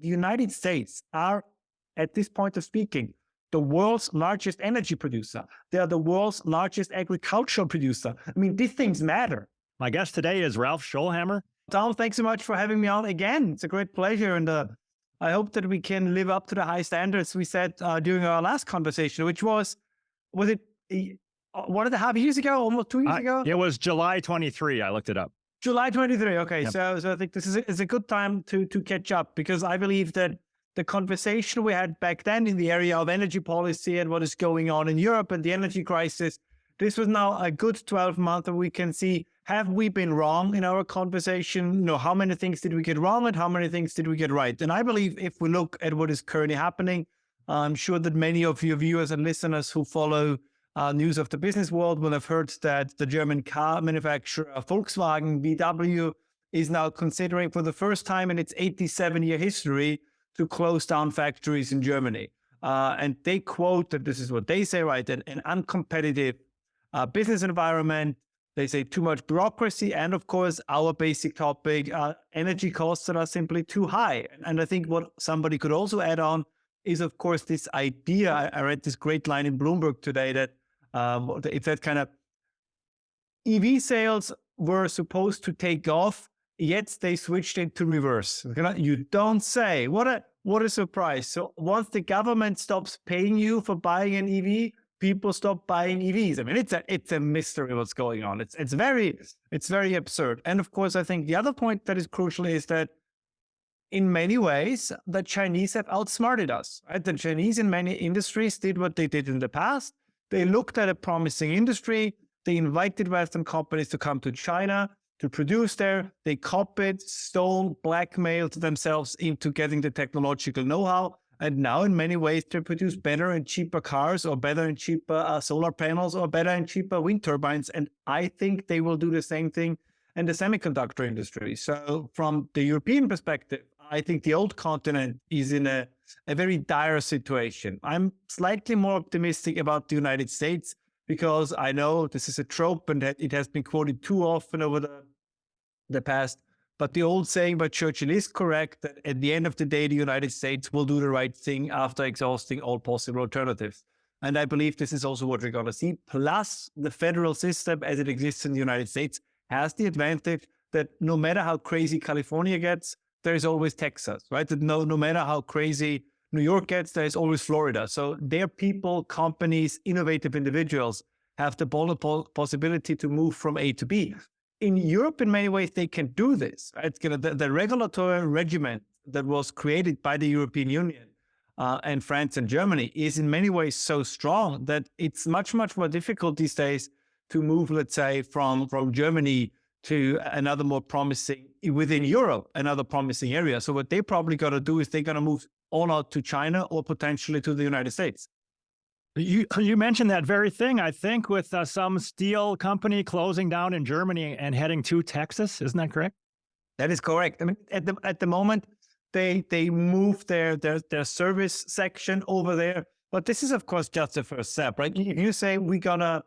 the United States are, at this point of speaking, the world's largest energy producer. They are the world's largest agricultural producer. I mean, these things matter. My guest today is Ralph Schoellhammer. Tom, thanks so much for having me on again. It's a great pleasure. And I hope that we can live up to the high standards we set during our last conversation, which was it 1.5 years ago, almost 2 years ago? It was July 23. I looked it up. July 23. Okay. Yep. So I think this is a good time to catch up, because I believe that the conversation we had back then in the area of energy policy and what is going on in Europe and the energy crisis, this was now a good 12 months that we can see, have we been wrong in our conversation? How many things did we get wrong and how many things did we get right? And I believe if we look at what is currently happening, I'm sure that many of your viewers and listeners who follow news of the business world will have heard that the German car manufacturer Volkswagen, VW, is now considering for the first time in its 87-year history to close down factories in Germany. And they quote that this is what they say, right? An uncompetitive business environment. They say too much bureaucracy. And of course, our basic topic, energy costs that are simply too high. And I think what somebody could also add on is, of course, this idea. I read this great line in Bloomberg today that it's that kind of EV sales were supposed to take off, yet they switched it to reverse. You don't say. What a surprise. So once the government stops paying you for buying an EV, people stop buying EVs. I mean, it's a mystery what's going on. It's very absurd. And of course, I think the other point that is crucial is that in many ways, the Chinese have outsmarted us. Right? The Chinese in many industries did what they did in the past. They looked at a promising industry. They invited Western companies to come to China to produce there. They copied, stole, blackmailed themselves into getting the technological know-how. And now in many ways, they produce better and cheaper cars, or better and cheaper solar panels, or better and cheaper wind turbines. And I think they will do the same thing in the semiconductor industry. So from the European perspective, I think the old continent is in a very dire situation. I'm slightly more optimistic about the United States, because I know this is a trope and that it has been quoted too often over the past. But the old saying by Churchill is correct, that at the end of the day, the United States will do the right thing after exhausting all possible alternatives. And I believe this is also what we're going to see. Plus, the federal system as it exists in the United States has the advantage that no matter how crazy California gets, there is always Texas, right? That no matter how crazy New York gets, there is always Florida. So their people, companies, innovative individuals have the possibility to move from A to B. In Europe, in many ways, they can do this. Right? The regulatory regimen that was created by the European Union and France and Germany is in many ways so strong that it's much, much more difficult these days to move, let's say, from Germany to another more promising, within Europe, another promising area. So what they probably got to do is they're going to move all out to China or potentially to the United States. You mentioned that very thing, I think, with some steel company closing down in Germany and heading to Texas. Isn't that correct? That is correct. I mean, at the moment, they moved their service section over there. But this is, of course, just the first step, right? If you say we're going to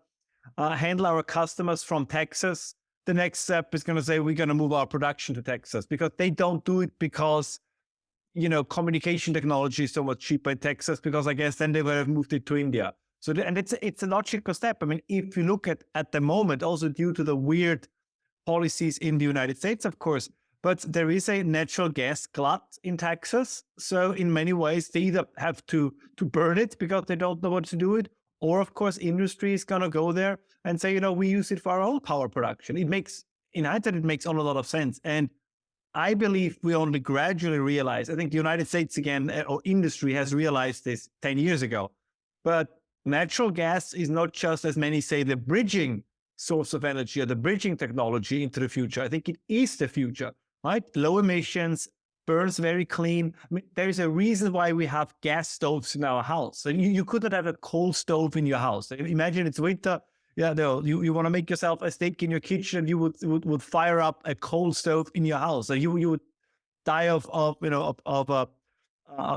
handle our customers from Texas, the next step is going to say we're going to move our production to Texas, because they don't do it because communication technology is so much cheaper in Texas, because I guess then they would have moved it to India. So, and it's a logical step. I mean, if you look at the moment, also due to the weird policies in the United States, of course, but there is a natural gas glut in Texas. So in many ways, they either have to burn it because they don't know what to do it, or of course, industry is going to go there and say, we use it for our own power production. In hindsight, it makes a lot of sense. And I believe we only gradually realize, I think the United States again, or industry has realized this 10 years ago, but natural gas is not just, as many say, the bridging source of energy or the bridging technology into the future. I think it is the future, right? Low emissions, burns very clean. I mean, there is a reason why we have gas stoves in our house. And you couldn't have a coal stove in your house. Imagine it's winter. Yeah, no, you want to make yourself a steak in your kitchen, you would fire up a coal stove in your house. So you would die of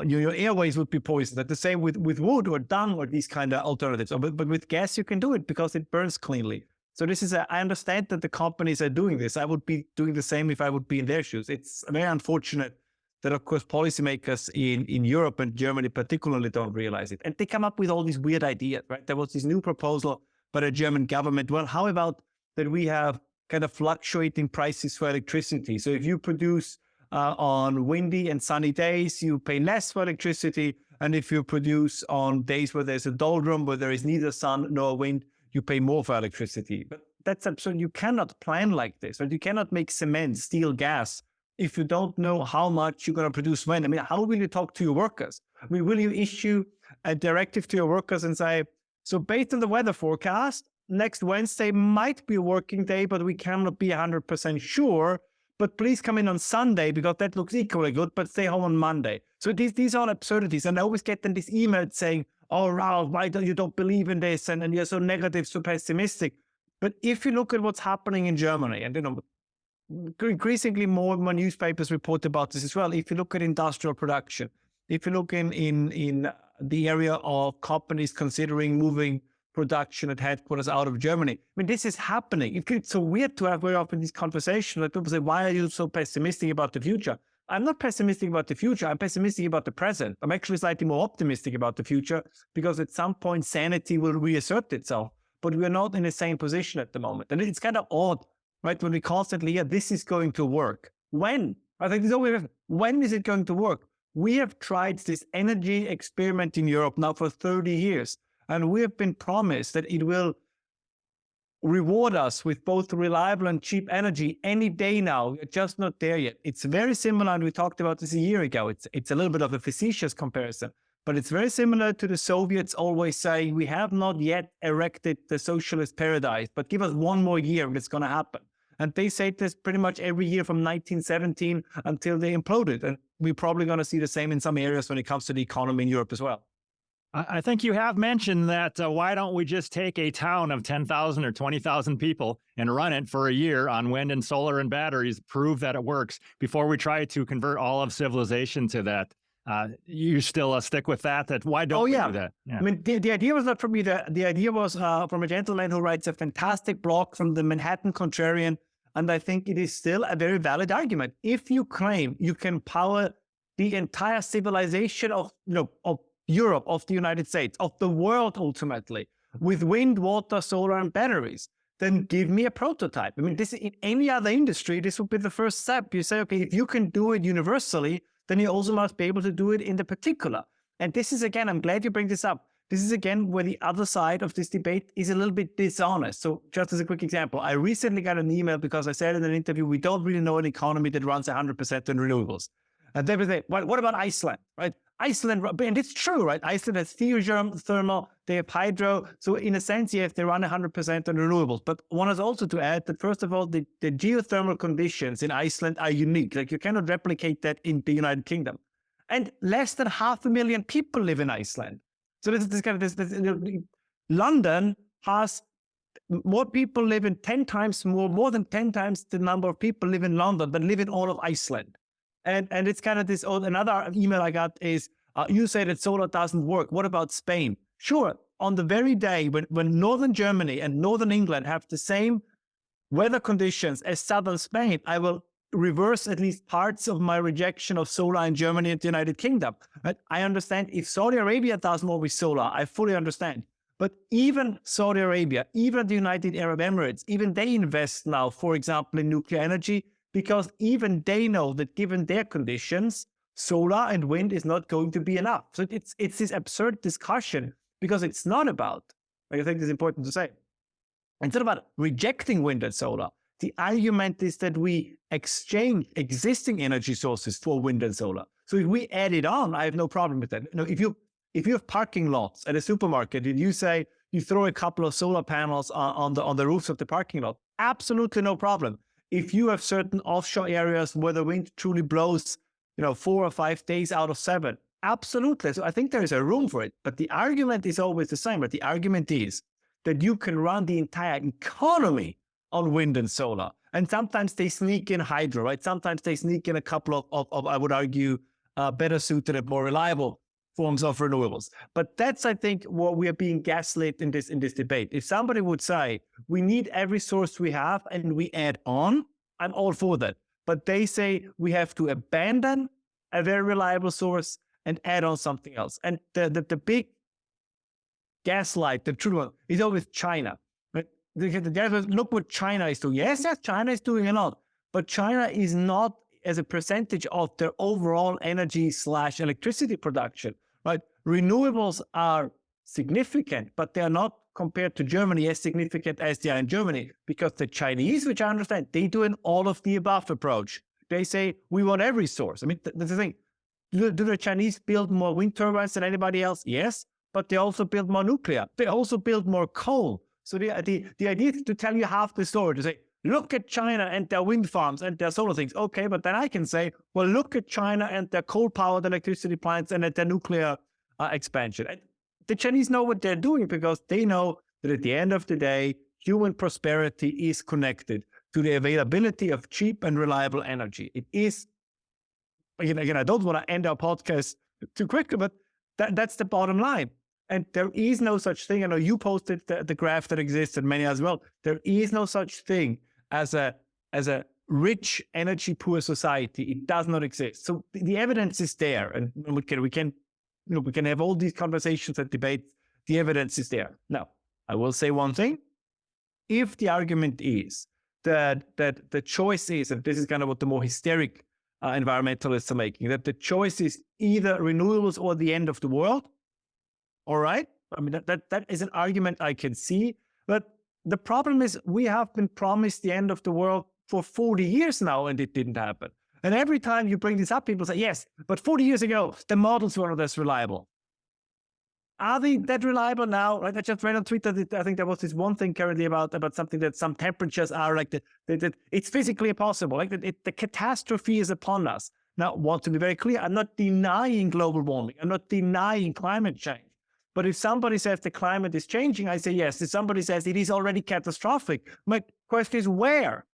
your airways would be poisoned. The same with wood or dung or these kind of alternatives. But with gas, you can do it because it burns cleanly. So I understand that the companies are doing this. I would be doing the same if I would be in their shoes. It's very unfortunate that, of course, policymakers in Europe and Germany particularly don't realize it. And they come up with all these weird ideas, right? There was this new proposal by the German government. Well, how about that we have kind of fluctuating prices for electricity? So if you produce on windy and sunny days, you pay less for electricity. And if you produce on days where there's a doldrum, where there is neither sun nor wind, you pay more for electricity. But that's absurd. You cannot plan like this, right? You cannot make cement, steel, gas if you don't know how much you're going to produce when. I mean, how will you talk to your workers? I mean, will you issue a directive to your workers and say, so based on the weather forecast, next Wednesday might be a working day, but we cannot be 100% sure. But please come in on Sunday because that looks equally good, but stay home on Monday. So these are absurdities. And I always get then this email saying, oh, Ralph, why don't you believe in this? And you're so negative, so pessimistic. But if you look at what's happening in Germany, and increasingly more and more newspapers report about this as well. If you look at industrial production, if you look in the area of companies considering moving production at headquarters out of Germany. I mean, this is happening. It's so weird to have very often these conversations that people say, why are you so pessimistic about the future? I'm not pessimistic about the future. I'm pessimistic about the present. I'm actually slightly more optimistic about the future because at some point sanity will reassert itself, but we're not in the same position at the moment. And it's kind of odd, right? When we constantly hear this is going to work. When? I think when is it going to work? We have tried this energy experiment in Europe now for 30 years. And we have been promised that it will reward us with both reliable and cheap energy any day now. We're just not there yet. It's very similar, and we talked about this a year ago. It's a little bit of a facetious comparison, but it's very similar to the Soviets always saying, we have not yet erected the socialist paradise, but give us one more year and it's going to happen. And they say this pretty much every year from 1917 until they imploded. And we're probably going to see the same in some areas when it comes to the economy in Europe as well. I think you have mentioned that why don't we just take a town of 10,000 or 20,000 people and run it for a year on wind and solar and batteries, prove that it works before we try to convert all of civilization to that. You still stick with that why don't we do that? Yeah. I mean, the idea was not from me. The idea was from a gentleman who writes a fantastic blog from the Manhattan Contrarian. And I think it is still a very valid argument. If you claim you can power the entire civilization of Europe, of the United States, of the world ultimately, with wind, water, solar, and batteries, then give me a prototype. I mean, this in any other industry, this would be the first step. You say, okay, if you can do it universally, then you also must be able to do it in the particular. And this is, again, I'm glad you bring this up. This is, again, where the other side of this debate is a little bit dishonest. So just as a quick example, I recently got an email because I said in an interview, we don't really know an economy that runs 100% on renewables. And they would say, what about Iceland, right? Iceland, and it's true, right? Iceland has geothermal, they have hydro. So in a sense, yes, they run 100% on renewables. But one is also to add that, first of all, the geothermal conditions in Iceland are unique. Like you cannot replicate that in the United Kingdom. And less than 500,000 people live in Iceland. So this kind of London has more people live in 10 times more than 10 times the number of people live in London than live in all of Iceland. And it's kind of this, another email I got is, you say that solar doesn't work. What about Spain? Sure, on the very day when northern Germany and northern England have the same weather conditions as southern Spain, I will reverse at least parts of my rejection of solar in Germany and the United Kingdom. But I understand if Saudi Arabia does more with solar, I fully understand. But even Saudi Arabia, even the United Arab Emirates, even they invest now, for example, in nuclear energy, because even they know that given their conditions, solar and wind is not going to be enough. So it's this absurd discussion because it's not about, I think it's important to say, it's not about rejecting wind and solar. The argument is that we exchange existing energy sources for wind and solar. So if we add it on, I have no problem with that. If you have parking lots at a supermarket and you say you throw a couple of solar panels on the roofs of the parking lot, absolutely no problem. If you have certain offshore areas where the wind truly blows, 4 or 5 days out of 7, absolutely. So I think there is a room for it. But the argument is always the same. But the argument is that you can run the entire economy on wind and solar. And sometimes they sneak in hydro, right? Sometimes they sneak in a couple of I would argue, better suited and more reliable forms of renewables. But that's, I think, what we are being gaslit in this debate. If somebody would say, we need every source we have and we add on, I'm all for that. But they say we have to abandon a very reliable source, and add on something else. And the big gaslight, the true one, is always China. Right? Look what China is doing. Yes, China is doing a lot, but China is not as a percentage of their overall energy/electricity production. Right? Renewables are significant, but they are not compared to Germany as significant as they are in Germany, because the Chinese, which I understand, they do an all of the above approach. They say, we want every source. I mean, that's the thing. Do the Chinese build more wind turbines than anybody else? Yes, but they also build more nuclear. They also build more coal. So the idea is to tell you half the story, to say, look at China and their wind farms and their solar things. Okay, but then I can say, well, look at China and their coal-powered electricity plants and at their nuclear expansion. And the Chinese know what they're doing, because they know that at the end of the day, human prosperity is connected to the availability of cheap and reliable energy. It is, again, I don't want to end our podcast too quickly, but that's the bottom line. And there is no such thing. I know you posted the graph that exists, and many as well. There is no such thing as a rich, energy poor society. It does not exist. So the evidence is there, and we can have all these conversations and debates. The evidence is there. Now, I will say one thing. If the argument is that the choice is, and this is kind of what the more hysteric environmentalists are making, that the choice is either renewables or the end of the world, all right? I mean, that is an argument I can see. But the problem is, we have been promised the end of the world for 40 years now, and it didn't happen. And every time you bring this up, people say, yes, but 40 years ago, the models were not as reliable. Are they that reliable now? Right? I just read on Twitter that I think there was this one thing currently about something that some temperatures are like that it's physically impossible. Like the catastrophe is upon us. Now, I want to be very clear. I'm not denying global warming. I'm not denying climate change. But if somebody says the climate is changing, I say yes. If somebody says it is already catastrophic, my question is where?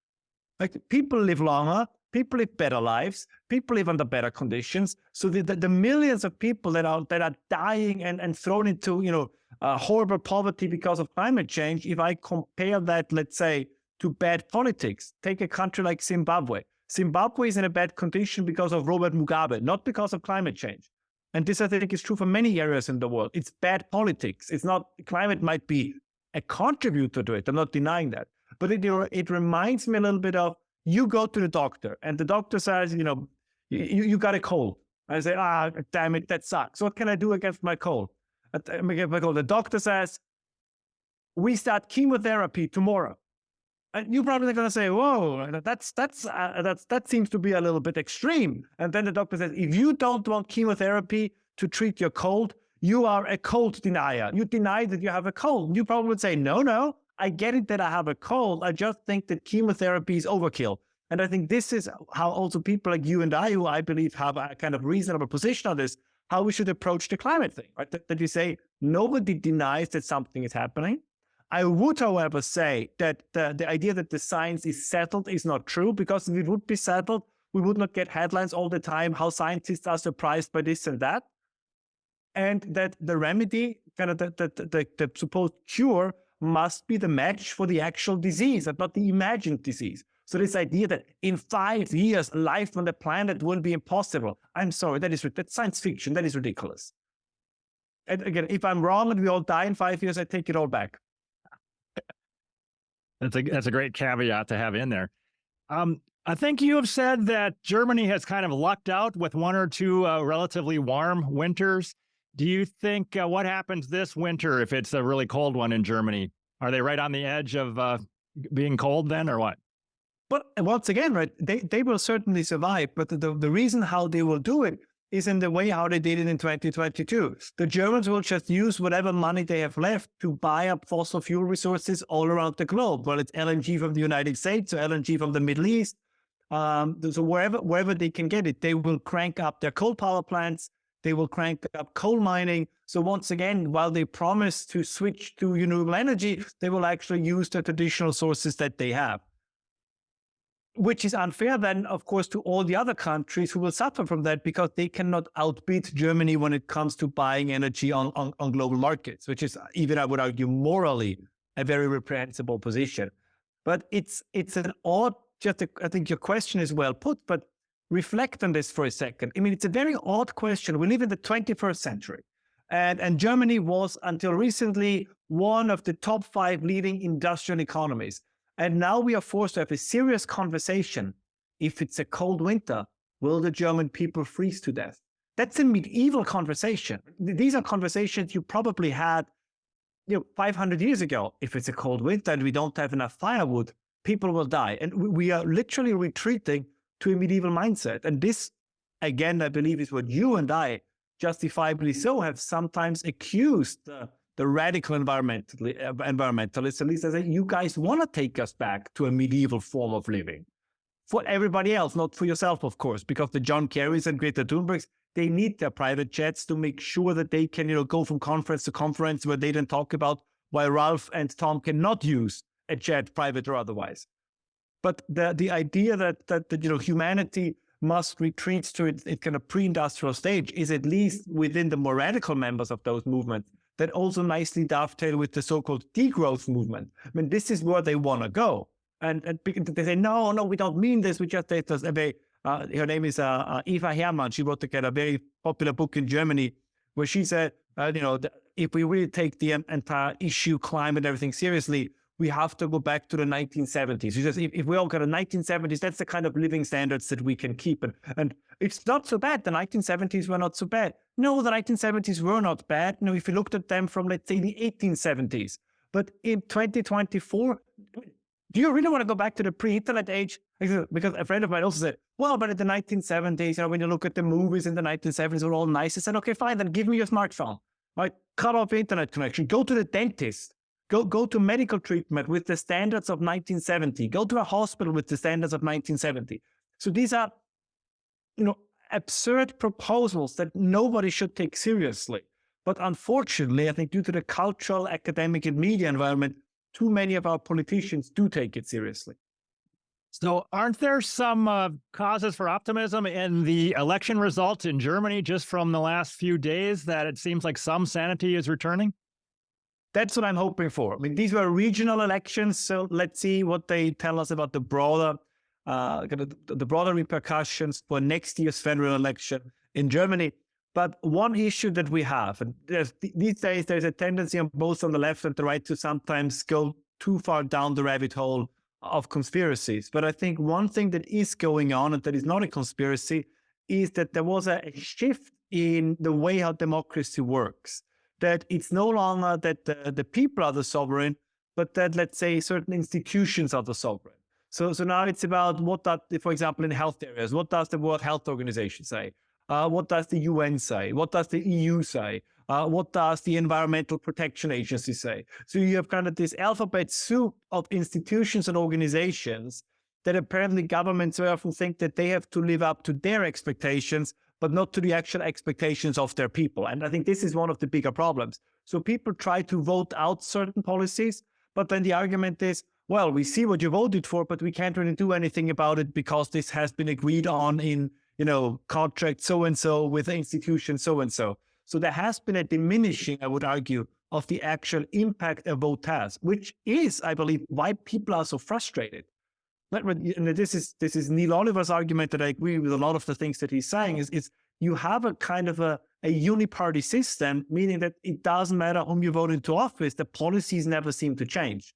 Like, people live longer. People live better lives. People live under better conditions. So the millions of people that are dying and thrown into horrible poverty because of climate change. If I compare that, let's say, to bad politics, take a country like Zimbabwe. Zimbabwe is in a bad condition because of Robert Mugabe, not because of climate change. And this, I think, is true for many areas in the world. It's bad politics. It's not, climate might be a contributor to it. I'm not denying that. But it reminds me a little bit of, you go to the doctor and the doctor says, you got a cold. I say, damn it, that sucks. What can I do against my cold? The doctor says, we start chemotherapy tomorrow. And you're probably going to say, whoa, that seems to be a little bit extreme. And then the doctor says, if you don't want chemotherapy to treat your cold, you are a cold denier. You deny that you have a cold. You probably would say, no, I get it that I have a cold. I just think that chemotherapy is overkill. And I think this is how also people like you and I, who I believe have a kind of reasonable position on this, how we should approach the climate thing, right? That you say, nobody denies that something is happening. I would, however, say that the idea that the science is settled is not true, because if it would be settled, we would not get headlines all the time how scientists are surprised by this and that. And that the remedy, kind of the supposed cure, must be the match for the actual disease and not the imagined disease. So this idea that in 5 years, life on the planet will be impossible. I'm sorry, that's science fiction. That is ridiculous. And again, if I'm wrong and we all die in 5 years, I take it all back. That's a great caveat to have in there. I think you have said that Germany has kind of lucked out with 1 or 2 relatively warm winters. Do you think what happens this winter if it's a really cold one in Germany? Are they right on the edge of being cold then, or what? But once again, right, they will certainly survive. But the reason how they will do it is in the way how they did it in 2022. The Germans will just use whatever money they have left to buy up fossil fuel resources all around the globe. Well, it's LNG from the United States or LNG from the Middle East. So wherever they can get it, they will crank up their coal power plants. They will crank up coal mining. So once again, while they promise to switch to renewable energy, they will actually use the traditional sources that they have. Which is unfair then, of course, to all the other countries who will suffer from that, because they cannot outbeat Germany when it comes to buying energy on global markets, which is, even I would argue, morally a very reprehensible position. But it's an odd, I think your question is well put, but reflect on this for a second. I mean, it's a very odd question. We live in the 21st century. And Germany was, until recently, one of the top 5 leading industrial economies. And now we are forced to have a serious conversation. If it's a cold winter, will the German people freeze to death? That's a medieval conversation. These are conversations you probably had 500 years ago. If it's a cold winter and we don't have enough firewood, people will die. And we are literally retreating to a medieval mindset. And this, again, I believe is what you and I, justifiably so, have sometimes accused the radical environmentalists, at least, as you guys want to take us back to a medieval form of living. For everybody else, not for yourself, of course, because the John Kerrys and Greta Thunbergs, they need their private jets to make sure that they can, go from conference to conference where they then talk about why Ralph and Tom cannot use a jet, private or otherwise. But the idea that humanity must retreat to its kind of pre-industrial stage is, at least within the more radical members of those movements, that also nicely dovetail with the so-called degrowth movement. I mean, this is where they want to go. And they say, no, we don't mean this. We just, her name is Eva Hermann. She wrote a very popular book in Germany where she said, if we really take the entire issue, climate, everything seriously, we have to go back to the 1970s. She says, if we all got the 1970s, that's the kind of living standards that we can keep. And it's not so bad. The 1970s were not so bad. No, the 1970s were not bad. If you looked at them from, let's say, the 1870s. But in 2024, do you really want to go back to the pre-internet age? Because a friend of mine also said, well, but in the 1970s, when you look at the movies in the 1970s, they were all nice. I said, okay, fine, then give me your smartphone. Right? Cut off internet connection. Go to the dentist. Go to medical treatment with the standards of 1970. Go to a hospital with the standards of 1970. So these are, absurd proposals that nobody should take seriously. But unfortunately, I think due to the cultural, academic, and media environment, too many of our politicians do take it seriously. So aren't there some causes for optimism in the election results in Germany just from the last few days, that it seems like some sanity is returning? That's what I'm hoping for. I mean, these were regional elections, so let's see what they tell us about the broader repercussions for next year's federal election in Germany. But one issue that we have, and these days there's a tendency on both on the left and the right to sometimes go too far down the rabbit hole of conspiracies. But I think one thing that is going on, and that is not a conspiracy, is that there was a shift in the way how democracy works. That it's no longer that the people are the sovereign, but that, let's say, certain institutions are the sovereign. So now it's about for example, in health areas, what does the World Health Organization say? What does the UN say? What does the EU say? What does the Environmental Protection Agency say? So you have kind of this alphabet soup of institutions and organizations that apparently governments very often think that they have to live up to their expectations, but not to the actual expectations of their people. And I think this is one of the bigger problems. So people try to vote out certain policies, but then the argument is, well, we see what you voted for, but we can't really do anything about it because this has been agreed on in, contract so-and-so with institution so-and-so. So there has been a diminishing, I would argue, of the actual impact a vote has, which is, I believe, why people are so frustrated. And this is Neil Oliver's argument that I agree with a lot of the things that he's saying is you have a kind of a uniparty system, meaning that it doesn't matter whom you vote into office, the policies never seem to change.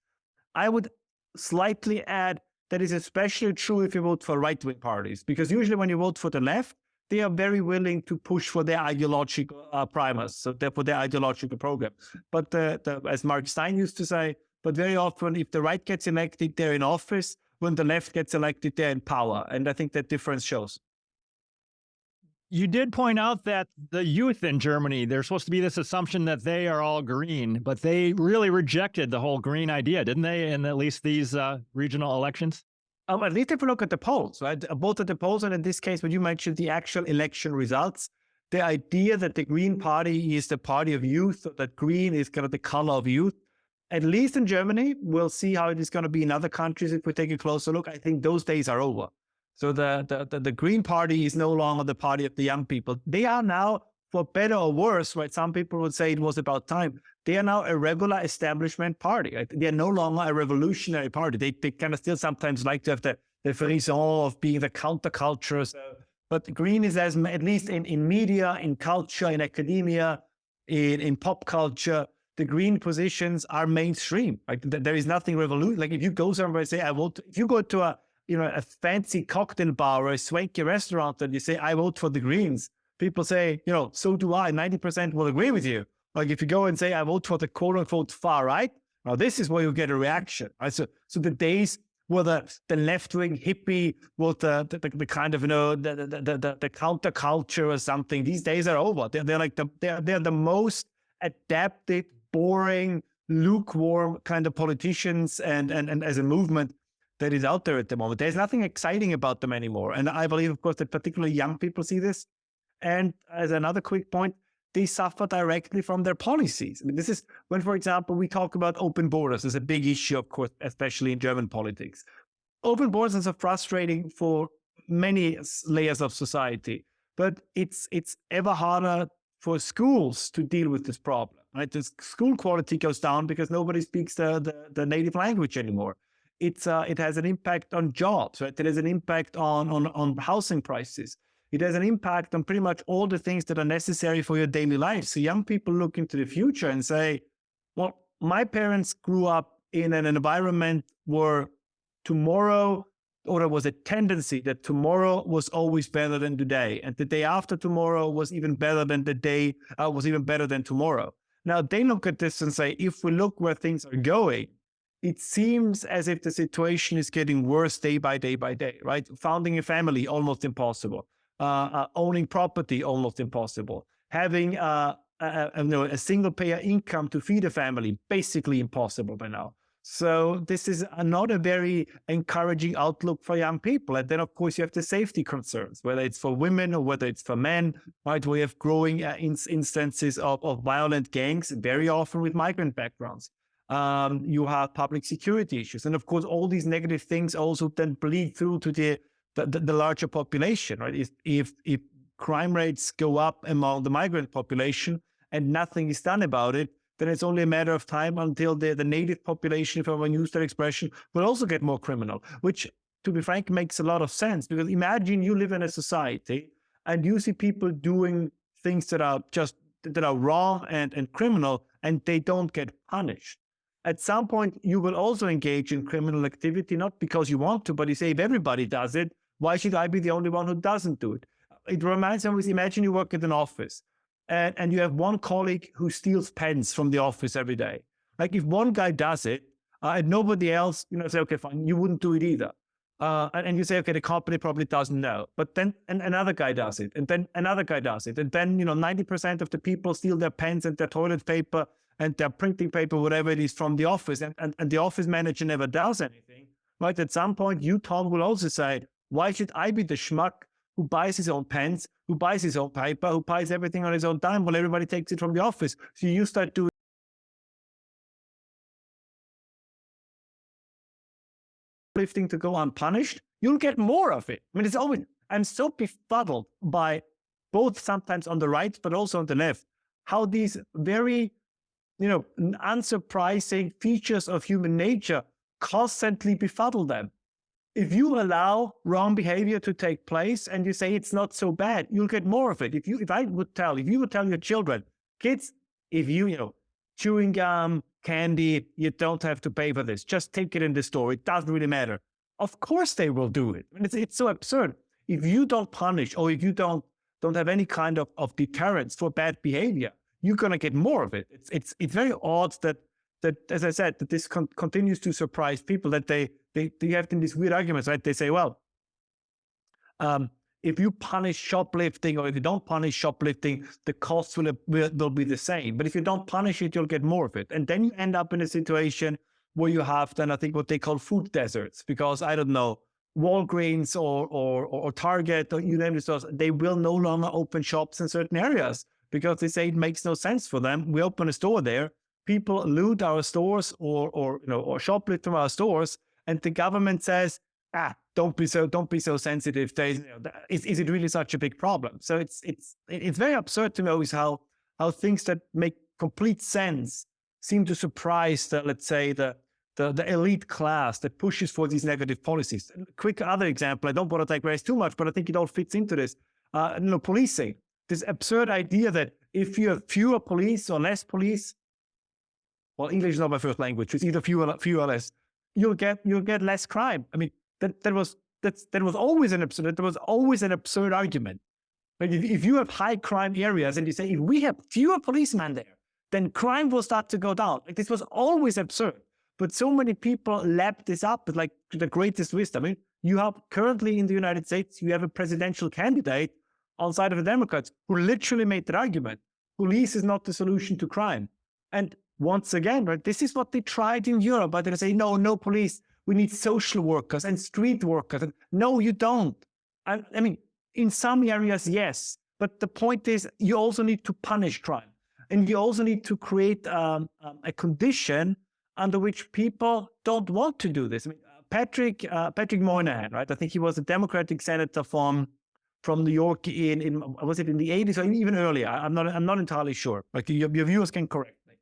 I would slightly add that is especially true if you vote for right-wing parties, because usually when you vote for the left, they are very willing to push for their ideological primers, so therefore their ideological program. But as Mark Stein used to say, but very often if the right gets elected, they're in office. When the left gets elected, they're in power. And I think that difference shows. You did point out that the youth in Germany, there's supposed to be this assumption that they are all green, but they really rejected the whole green idea, didn't they, in at least these regional elections? At least if you look at the polls, right? Both at the polls and in this case, when you mentioned the actual election results, the idea that the Green Party is the party of youth, or that green is kind of the color of youth, at least in Germany, we'll see how it is going to be in other countries if we take a closer look. I think those days are over. So the Green Party is no longer the party of the young people. They are now, for better or worse, right? Some people would say it was about time. They are now a regular establishment party. Right? They are no longer a revolutionary party. They kind of still sometimes like to have the frisson of being the counterculture. So But green is at least in media, in culture, in academia, in pop culture, the green positions are mainstream. Like there is nothing revolutionary. Like if you go somewhere and say, I vote, if you go to a fancy cocktail bar or a swanky restaurant and you say, I vote for the Greens, people say, so do I. 90% will agree with you. Like if you go and say, I vote for the quote unquote far right, now this is where you get a reaction. Right? So the days where the left-wing hippie with the kind of, the counterculture or something, these days are over. They're like they're the most adapted, boring, lukewarm kind of politicians and as a movement that is out there at the moment. There's nothing exciting about them anymore. And I believe, of course, that particularly young people see this. And as another quick point, they suffer directly from their policies. I mean, this is when, for example, we talk about open borders as a big issue, of course, especially in German politics. Open borders are frustrating for many layers of society, but it's ever harder for schools to deal with this problem. Right? The school quality goes down because nobody speaks the native language anymore. It has an impact on jobs, right? It has an impact on housing prices. It has an impact on pretty much all the things that are necessary for your daily life. So young people look into the future and say, well, my parents grew up in an environment where tomorrow, or there was a tendency that tomorrow was always better than today. And the day after tomorrow was even better than the day, was even better than tomorrow. Now they look at this and say, if we look where things are going, it seems as if the situation is getting worse day by day by day, right? Founding a family, almost impossible. Owning property, almost impossible. Having a single payer income to feed a family, basically impossible by now. So this is not a very encouraging outlook for young people. And then, of course, you have the safety concerns, whether it's for women or whether it's for men, right? We have growing instances of violent gangs, very often with migrant backgrounds. You have public security issues. And of course, all these negative things also then bleed through to the larger population, right? If crime rates go up among the migrant population and nothing is done about it, then it's only a matter of time until the native population, if I want to use that expression, will also get more criminal, which, to be frank, makes a lot of sense. Because imagine you live in a society and you see people doing things that are wrong and criminal, and they don't get punished. At some point, you will also engage in criminal activity, not because you want to, but you say, if everybody does it, why should I be the only one who doesn't do it? It reminds me of, imagine you work at an office and you have one colleague who steals pens from the office every day. Like if one guy does it and nobody else, say, okay, fine, you wouldn't do it either. And you say, okay, the company probably doesn't know. But then another guy does it, and then another guy does it. And then, 90% of the people steal their pens and their toilet paper and their printing paper, whatever it is, from the office. And the office manager never does anything. Right? At some point, you, Tom, will also say, why should I be the schmuck who buys his own pens, who buys his own paper, who buys everything on his own time while everybody takes it from the office? So you start doing lifting to go unpunished, you'll get more of it. I mean, I'm so befuddled by both sometimes on the right, but also on the left, how these very, unsurprising features of human nature constantly befuddle them. If you allow wrong behavior to take place and you say it's not so bad, you'll get more of it. If you would tell your children, kids, if you chewing gum, candy, you don't have to pay for this. Just take it in the store. It doesn't really matter. Of course they will do it. I mean, it's so absurd. If you don't punish or if you don't have any kind of deterrence for bad behavior, you're going to get more of it. It's very odd that as I said, that this continues to surprise people, that they have these weird arguments, right? They say, well, if you punish shoplifting or if you don't punish shoplifting, the costs will be the same. But if you don't punish it, you'll get more of it. And then you end up in a situation where you have then, I think, what they call food deserts, because, I don't know, Walgreens or Target or you name the stores, they will no longer open shops in certain areas because they say it makes no sense for them. We open a store there, people loot our stores or shoplift from our stores, and the government says, don't be so sensitive. Is it really such a big problem? So it's very absurd to know is how things that make complete sense seem to surprise let's say the the elite class that pushes for these negative policies. Quick other example, I don't want to digress too much, but I think it all fits into this. Policing. This absurd idea that if you have fewer police or less police, well, English is not my first language. It's either fewer or less. You'll get less crime. I mean, that was always an absurd. There was always an absurd argument. Like if you have high crime areas and you say if we have fewer policemen there, then crime will start to go down. Like this was always absurd. But so many people lap this up with like the greatest wisdom. I mean, you have currently in the United States, you have a presidential candidate on the side of the Democrats who literally made that argument. Police is not the solution to crime. And once again, right, this is what they tried in Europe, but they say, no police. We need social workers and street workers. And no, you don't. I mean, in some areas, yes. But the point is, you also need to punish crime. And you also need to create a condition under which people don't want to do this. I mean, Patrick Moynihan, right? I think he was a Democratic senator from New York was it in the 80s or even earlier? I'm not entirely sure. Like your viewers can correct me.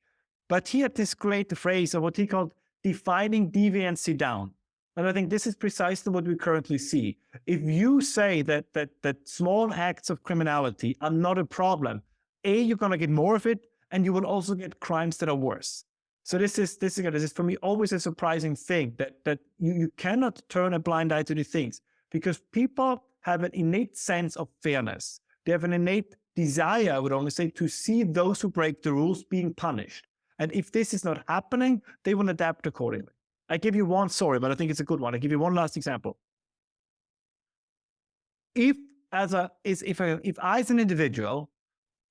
But he had this great phrase of what he called defining deviancy down. And I think this is precisely what we currently see. If you say that small acts of criminality are not a problem, you're going to get more of it, and you will also get crimes that are worse. So this is for me always a surprising thing that you cannot turn a blind eye to these things, because people have an innate sense of fairness. They have an innate desire, I would only say, to see those who break the rules being punished. And if this is not happening, they will adapt accordingly. I give you one story, but I think it's a good one. I give you one last example. If I, as an individual,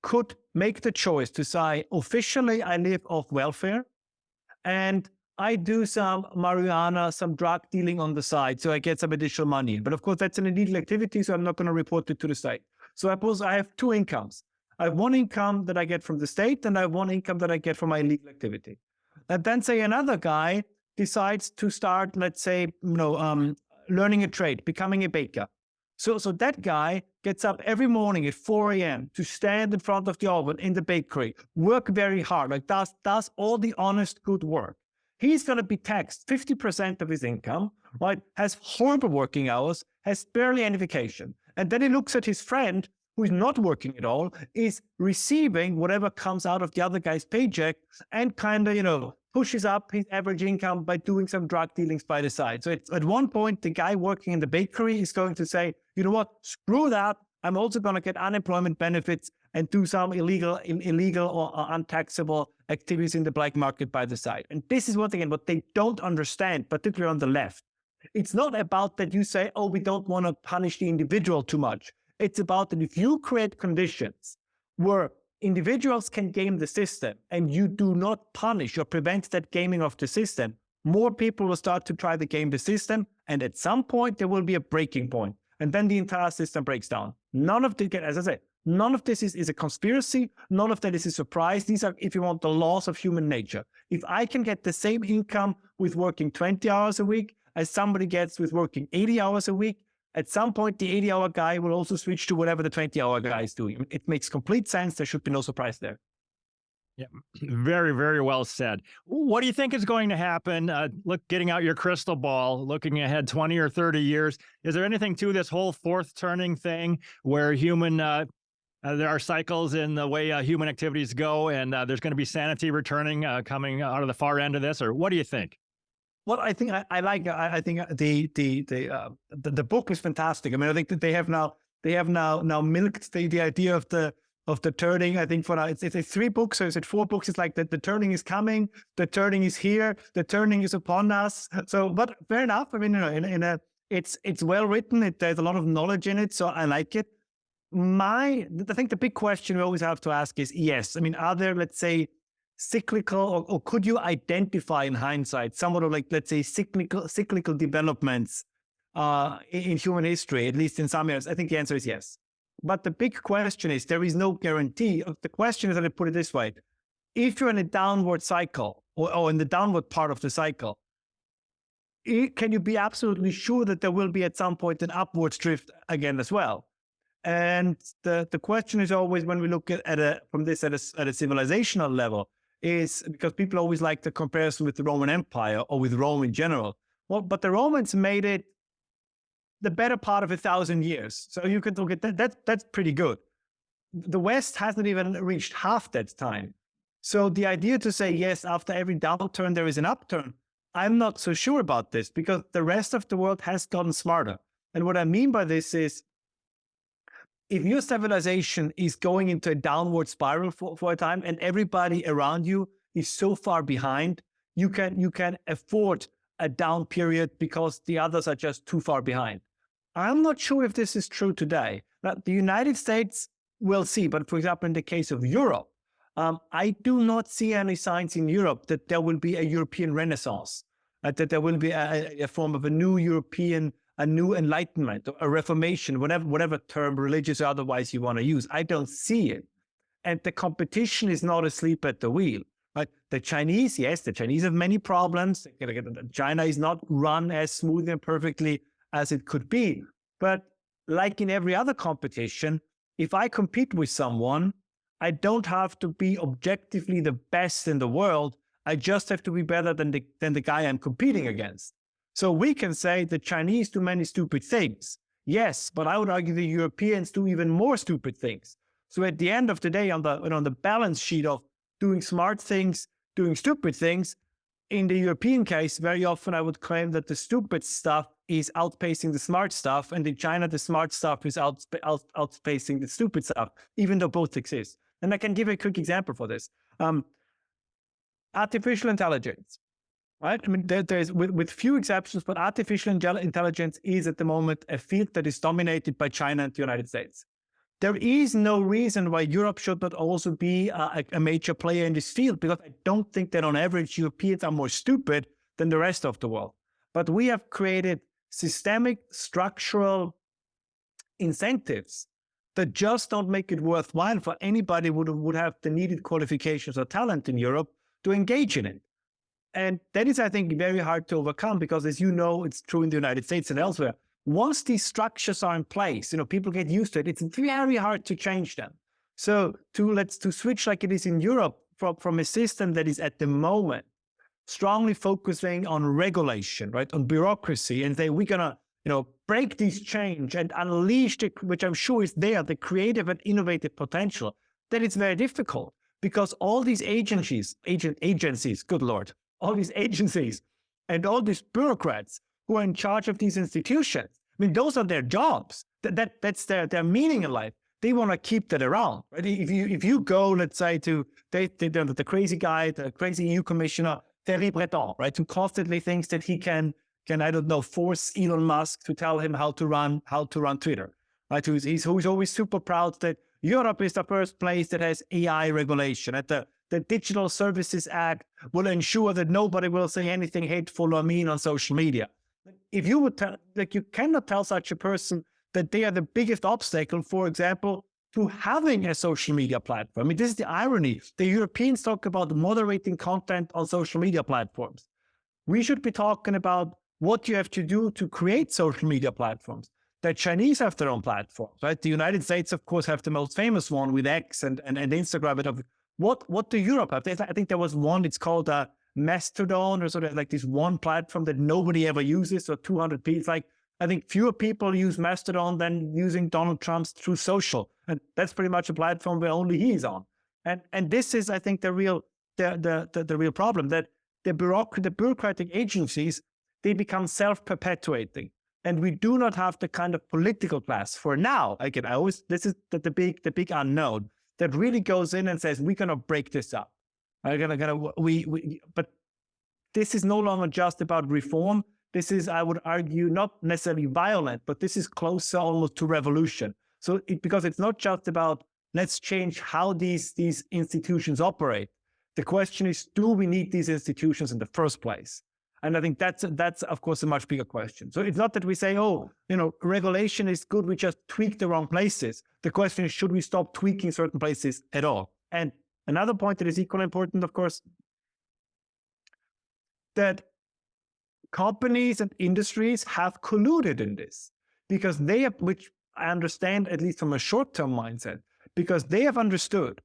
could make the choice to say, officially, I live off welfare, and I do some marijuana, some drug dealing on the side, so I get some additional money. But of course, that's an illegal activity, so I'm not going to report it to the state. So suppose I have two incomes. I have one income that I get from the state, and I have one income that I get from my illegal activity. And then say another guy decides to start, let's say, learning a trade, becoming a baker. So that guy gets up every morning at 4 a.m. to stand in front of the oven in the bakery, work very hard, like does all the honest, good work. He's going to be taxed 50% of his income, right? Has horrible working hours, has barely any vacation. And then he looks at his friend who is not working at all, is receiving whatever comes out of the other guy's paycheck and kind of, pushes up his average income by doing some drug dealings by the side. So at one point, the guy working in the bakery is going to say, you know what, screw that. I'm also going to get unemployment benefits and do some illegal or untaxable activities in the black market by the side. And this is what they don't understand, particularly on the left. It's not about that you say, we don't want to punish the individual too much. It's about that if you create conditions where individuals can game the system and you do not punish or prevent that gaming of the system, more people will start to try to game the system. And at some point, there will be a breaking point. And then the entire system breaks down. None of this, as I said, none of this is a conspiracy. None of that is a surprise. These are, if you want, the laws of human nature. If I can get the same income with working 20 hours a week as somebody gets with working 80 hours a week, at some point, the 80-hour guy will also switch to whatever the 20-hour guy is doing. It makes complete sense. There should be no surprise there. Yeah, very, very well said. What do you think is going to happen? Getting out your crystal ball, looking ahead 20 or 30 years, is there anything to this whole fourth turning thing where there are cycles in the way human activities go, and there's going to be sanity returning coming out of the far end of this? Or what do you think? Well, I think I think the book is fantastic. I mean, I think that they have now milked the idea of the turning. I think for now it's 3 books, or is it 4 books? It's like the turning is coming, the turning is here, the turning is upon us. So, but fair enough. I mean, it's well written. There's a lot of knowledge in it, so I like it. I think the big question we always have to ask is, yes, I mean, are there, let's say, cyclical, or could you identify in hindsight somewhat of, like, let's say, cyclical developments in human history, at least in some areas? I think the answer is yes. But the big question is, there is no guarantee. The question is, let me put it this way. If you're in a downward cycle or in the downward part of the cycle, can you be absolutely sure that there will be at some point an upwards drift again as well? And the question is always, when we look at a civilizational level, is because people always like the comparison with the Roman Empire or with Rome in general. Well, but the Romans made it the better part of 1,000 years. So you can look at that. That's pretty good. The West hasn't even reached half that time. So the idea to say, yes, after every downturn, there is an upturn, I'm not so sure about this because the rest of the world has gotten smarter. And what I mean by this is, if your civilization is going into a downward spiral for a time and everybody around you is so far behind, you can afford a down period because the others are just too far behind. I'm not sure if this is true today. Now, the United States, we'll see. But for example, in the case of Europe, I do not see any signs in Europe that there will be a European Renaissance, that there will be a form of a new European, a new enlightenment, a reformation, whatever term, religious or otherwise you want to use. I don't see it. And the competition is not asleep at the wheel. Right? The Chinese, yes, the Chinese have many problems. China is not run as smoothly and perfectly as it could be. But like in every other competition, if I compete with someone, I don't have to be objectively the best in the world. I just have to be better than the guy I'm competing against. So we can say the Chinese do many stupid things. Yes, but I would argue the Europeans do even more stupid things. So at the end of the day, on the balance sheet of doing smart things, doing stupid things, in the European case, very often I would claim that the stupid stuff is outpacing the smart stuff, and in China, the smart stuff is outpacing the stupid stuff, even though both exist. And I can give a quick example for this. Artificial intelligence, right? I mean, there's with few exceptions, but artificial intelligence is at the moment a field that is dominated by China and the United States. There is no reason why Europe should not also be a major player in this field, because I don't think that on average Europeans are more stupid than the rest of the world. But we have created systemic, structural incentives that just don't make it worthwhile for anybody who would have the needed qualifications or talent in Europe to engage in it. And that is, I think, very hard to overcome because, as you know, it's true in the United States and elsewhere. Once these structures are in place, people get used to it. It's very hard to change them. So to switch like it is in Europe from a system that is at the moment strongly focusing on regulation, right, on bureaucracy, and say we're gonna, break this change and unleash which I'm sure is there, the creative and innovative potential. Then it's very difficult because all these agencies, good Lord, all these agencies and all these bureaucrats who are in charge of these institutions, I mean, those are their jobs. That's their meaning in life. They want to keep that around. Right? If you go, let's say, to the crazy guy, the crazy EU commissioner, Thierry Breton, right, who constantly thinks that he can I don't know, force Elon Musk to tell him how to run Twitter. Right? Who's always super proud that Europe is the first place that has AI regulation. At the Digital Services Act will ensure that nobody will say anything hateful or mean on social media. If you would tell, you cannot tell such a person that they are the biggest obstacle, for example, to having a social media platform. I mean, this is the irony. The Europeans talk about moderating content on social media platforms. We should be talking about what you have to do to create social media platforms. The Chinese have their own platforms, right? The United States, of course, have the most famous one with X and Instagram. But what do Europe have? I think there was one, it's called Mastodon, or sort of like this one platform that nobody ever uses, or 200 people. It's like, I think fewer people use Mastodon than using Donald Trump's True Social. And that's pretty much a platform where only he's on. And this is, I think, the real problem, that the bureaucratic agencies, they become self-perpetuating. And we do not have the kind of political class for now. Again, this is the big unknown that really goes in and says, we're going to break this up. But this is no longer just about reform. This is, I would argue, not necessarily violent, but this is closer almost to revolution. So because it's not just about let's change how these institutions operate. The question is, do we need these institutions in the first place? And I think that's of course a much bigger question. So it's not that we say, regulation is good, we just tweak the wrong places. The question is, should we stop tweaking certain places at all? And another point that is equally important, of course, that companies and industries have colluded in this because they have, which I understand at least from a short-term mindset, because they have understood,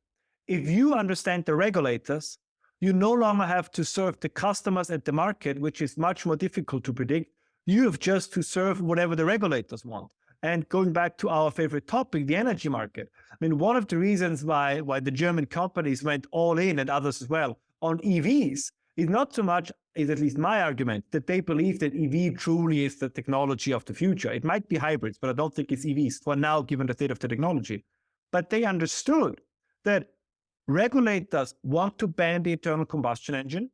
if you understand the regulators, you no longer have to serve the customers at the market, which is much more difficult to predict. You have just to serve whatever the regulators want. And going back to our favorite topic, the energy market. I mean, one of the reasons why the German companies went all in, and others as well, on EVs is not so much, is at least my argument, that they believe that EV truly is the technology of the future. It might be hybrids, but I don't think it's EVs for now, given the state of the technology. But they understood that regulators want to ban the internal combustion engine.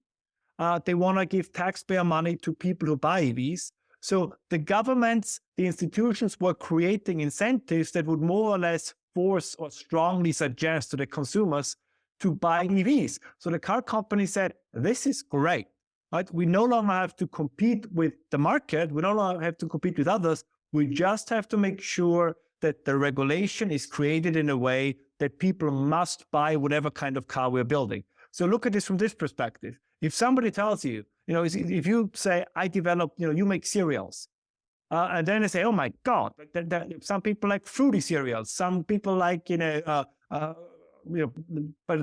They want to give taxpayer money to people who buy EVs. So the governments, the institutions were creating incentives that would more or less force or strongly suggest to the consumers to buy EVs. So the car company said, this is great, right? We no longer have to compete with the market. We no longer have to compete with others. We just have to make sure that the regulation is created in a way that people must buy whatever kind of car we're building. So look at this from this perspective. If somebody tells you, if you say, I develop, you make cereals, and then they say, oh my God, some people like fruity cereals, some people like, but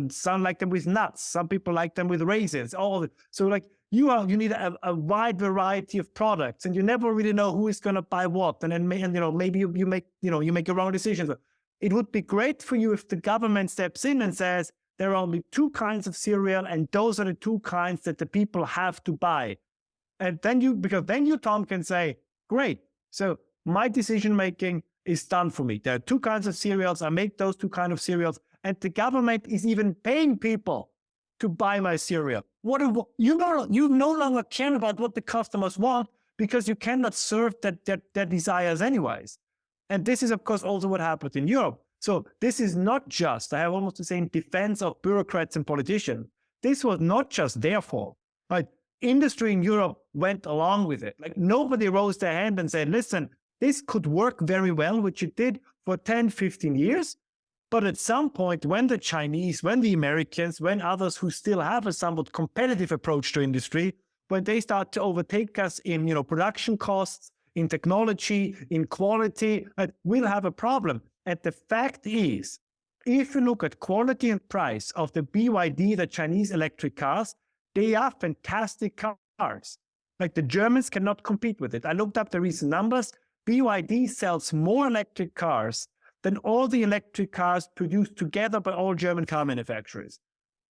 some like them with nuts, some people like them with raisins, so like you need a wide variety of products, and you never really know who is going to buy what, and then maybe you make a wrong decision. So it would be great for you if the government steps in and says, there are only two kinds of cereal, and those are the two kinds that the people have to buy. And then you, Tom, can say, great, so my decision-making is done for me. There are two kinds of cereals. I make those two kinds of cereals, and the government is even paying people to buy my cereal. You no longer care about what the customers want because you cannot serve their desires anyways. And this is, of course, also what happened in Europe. So this is not just, I have almost to say, in defense of bureaucrats and politicians. This was not just their fault, right? Industry in Europe went along with it. Like nobody rose their hand and said, listen, this could work very well, which it did for 10, 15 years. But at some point, when the Chinese, when the Americans, when others who still have a somewhat competitive approach to industry, when they start to overtake us in production costs, in technology, in quality, we'll have a problem. And the fact is, if you look at quality and price of the BYD, the Chinese electric cars, they are fantastic cars. Like the Germans cannot compete with it. I looked up the recent numbers. BYD sells more electric cars than all the electric cars produced together by all German car manufacturers.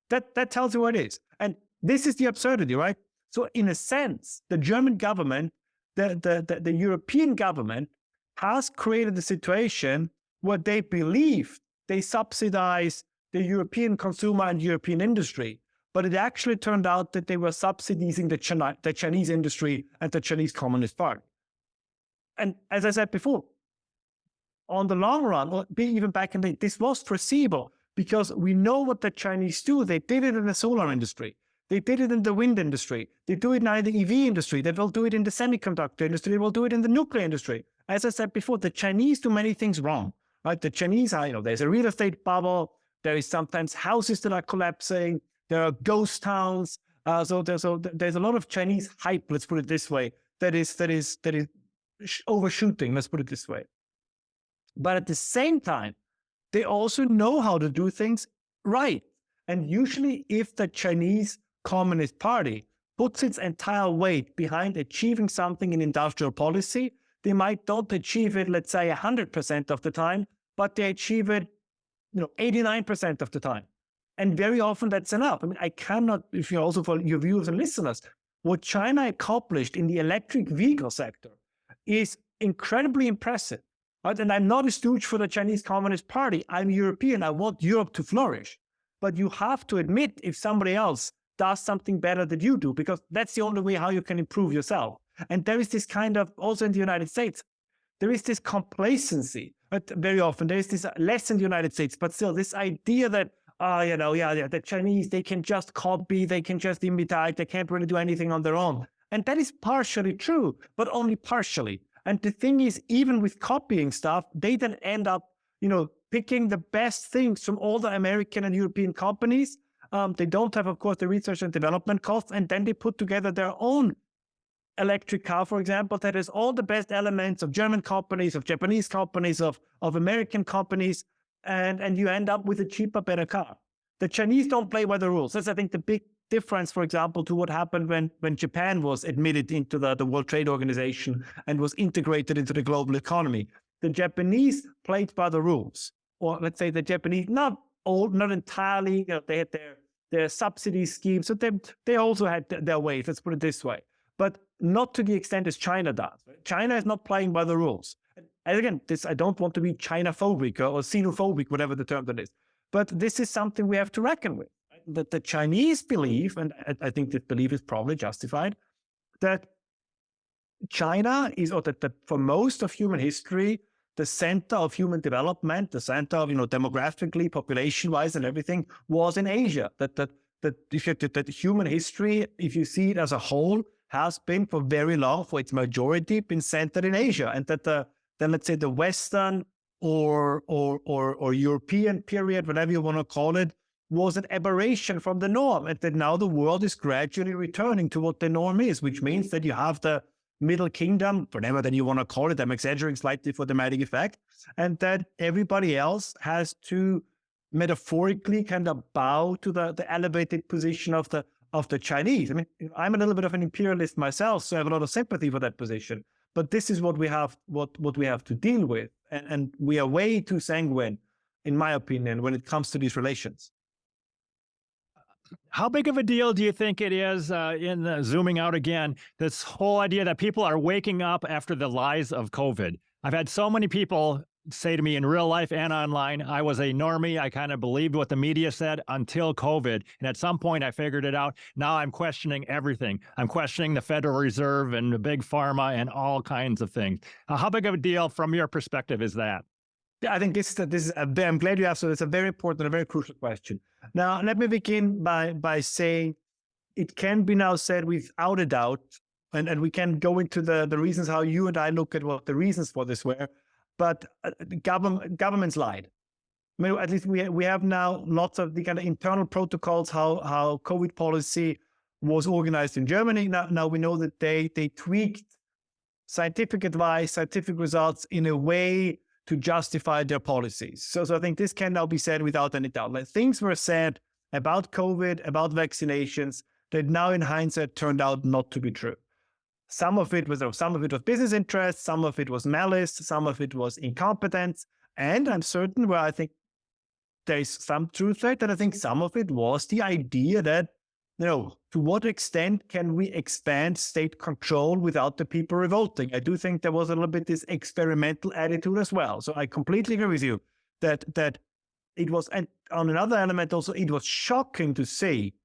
That tells you what it is. And this is the absurdity, right? So in a sense, the German government, the European government has created a situation where they believe they subsidize the European consumer and European industry, but it actually turned out that they were subsidizing the Chinese industry and the Chinese Communist Party. And as I said before, on the long run, or even back in the day, this was foreseeable because we know what the Chinese do. They did it in the solar industry. They did it in the wind industry. They do it now in the EV industry. They will do it in the semiconductor industry. They will do it in the nuclear industry. As I said before, the Chinese do many things wrong. Right? The Chinese are, there's a real estate bubble. There is sometimes houses that are collapsing. There are ghost towns. So there's a lot of Chinese hype, let's put it this way, that is overshooting, let's put it this way. But at the same time, they also know how to do things right. And usually if the Chinese Communist Party puts its entire weight behind achieving something in industrial policy, they might not achieve it, let's say 100% of the time, but they achieve it, 89% of the time. And very often that's enough. I mean, I cannot, if you also for your viewers and listeners, what China accomplished in the electric vehicle sector is incredibly impressive. Right? And I'm not a stooge for the Chinese Communist Party. I'm European. I want Europe to flourish. But you have to admit if somebody else does something better than you do, because that's the only way how you can improve yourself. And there is this kind of, also in the United States, there is this complacency. But very often there is this, less in the United States, but still this idea that, the Chinese, they can just copy, they can just imitate, they can't really do anything on their own. And that is partially true, but only partially. And the thing is, even with copying stuff, they then end up, picking the best things from all the American and European companies. They don't have, of course, the research and development costs, and then they put together their own electric car, for example, that has all the best elements of German companies, of Japanese companies, of American companies, and you end up with a cheaper, better car. The Chinese don't play by the rules. That's, I think, the big difference, for example, to what happened when Japan was admitted into the World Trade Organization and was integrated into the global economy. The Japanese played by the rules, or let's say the Japanese, not entirely, they had their subsidy schemes, so they also had their ways, let's put it this way, but not to the extent as China does. China is not playing by the rules. And again, I don't want to be China-phobic or xenophobic, whatever the term that is, but this is something we have to reckon with. That the Chinese believe, and I think this belief is probably justified, that China is, or that for most of human history, the center of human development, the center of, demographically, population-wise and everything was in Asia. That human history, if you see it as a whole, has been for very long, for its majority, been centered in Asia. And that then let's say the Western or European period, whatever you want to call it, was an aberration from the norm, and that now the world is gradually returning to what the norm is, which means that you have the Middle Kingdom, whatever that you want to call it, I'm exaggerating slightly for dramatic effect, and that everybody else has to metaphorically kind of bow to the elevated position of the Chinese. I mean, I'm a little bit of an imperialist myself, so I have a lot of sympathy for that position. But this is what we have, what we have to deal with, and we are way too sanguine, in my opinion, when it comes to these relations. How big of a deal do you think it is zooming out again, this whole idea that people are waking up after the lies of COVID? I've had so many people say to me in real life and online, I was a normie. I kind of believed what the media said until COVID. And at some point I figured it out. Now I'm questioning everything. I'm questioning the Federal Reserve and the big pharma and all kinds of things. How big of a deal from your perspective is that? Yeah, I think I'm glad you asked. So it's a very important, a very crucial question. Now, let me begin by saying it can be now said without a doubt, and we can go into the reasons how you and I look at what the reasons for this were, but governments lied. I mean, at least we have now lots of the kind of internal protocols, how COVID policy was organized in Germany. Now we know that they tweaked scientific advice, scientific results in a way to justify their policies. So I think this can now be said without any doubt. Like, things were said about COVID, about vaccinations, that now in hindsight turned out not to be true. Some of it was business interest, some of it was malice, some of it was incompetence, and I'm certain where I think there is some truth there, that I think some of it was the idea that, to what extent can we expand state control without the people revolting? I do think there was a little bit this experimental attitude as well. So I completely agree with you that it was, and on another element also, it was shocking to see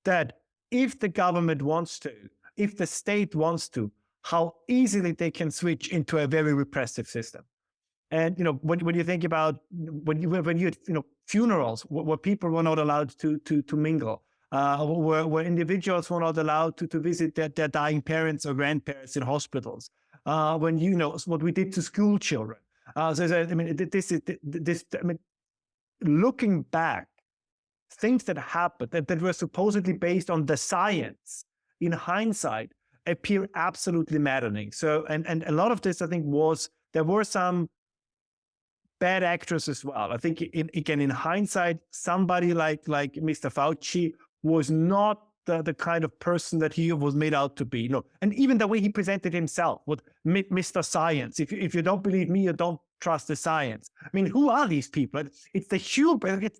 that if the government wants to, if the state wants to, how easily they can switch into a very repressive system. And when you think about when you had funerals where people were not allowed to mingle, where individuals were not allowed to visit their dying parents or grandparents in hospitals, when what we did to school children. Looking back, things that happened that were supposedly based on the science, in hindsight, appear absolutely maddening. So, and a lot of this, I think, there were some bad actors as well. I think, in hindsight, somebody like Mr. Fauci was not the kind of person that he was made out to be. And even the way he presented himself with Mr. Science. If you don't believe me, you don't trust the science. I mean, who are these people? It's the hubris.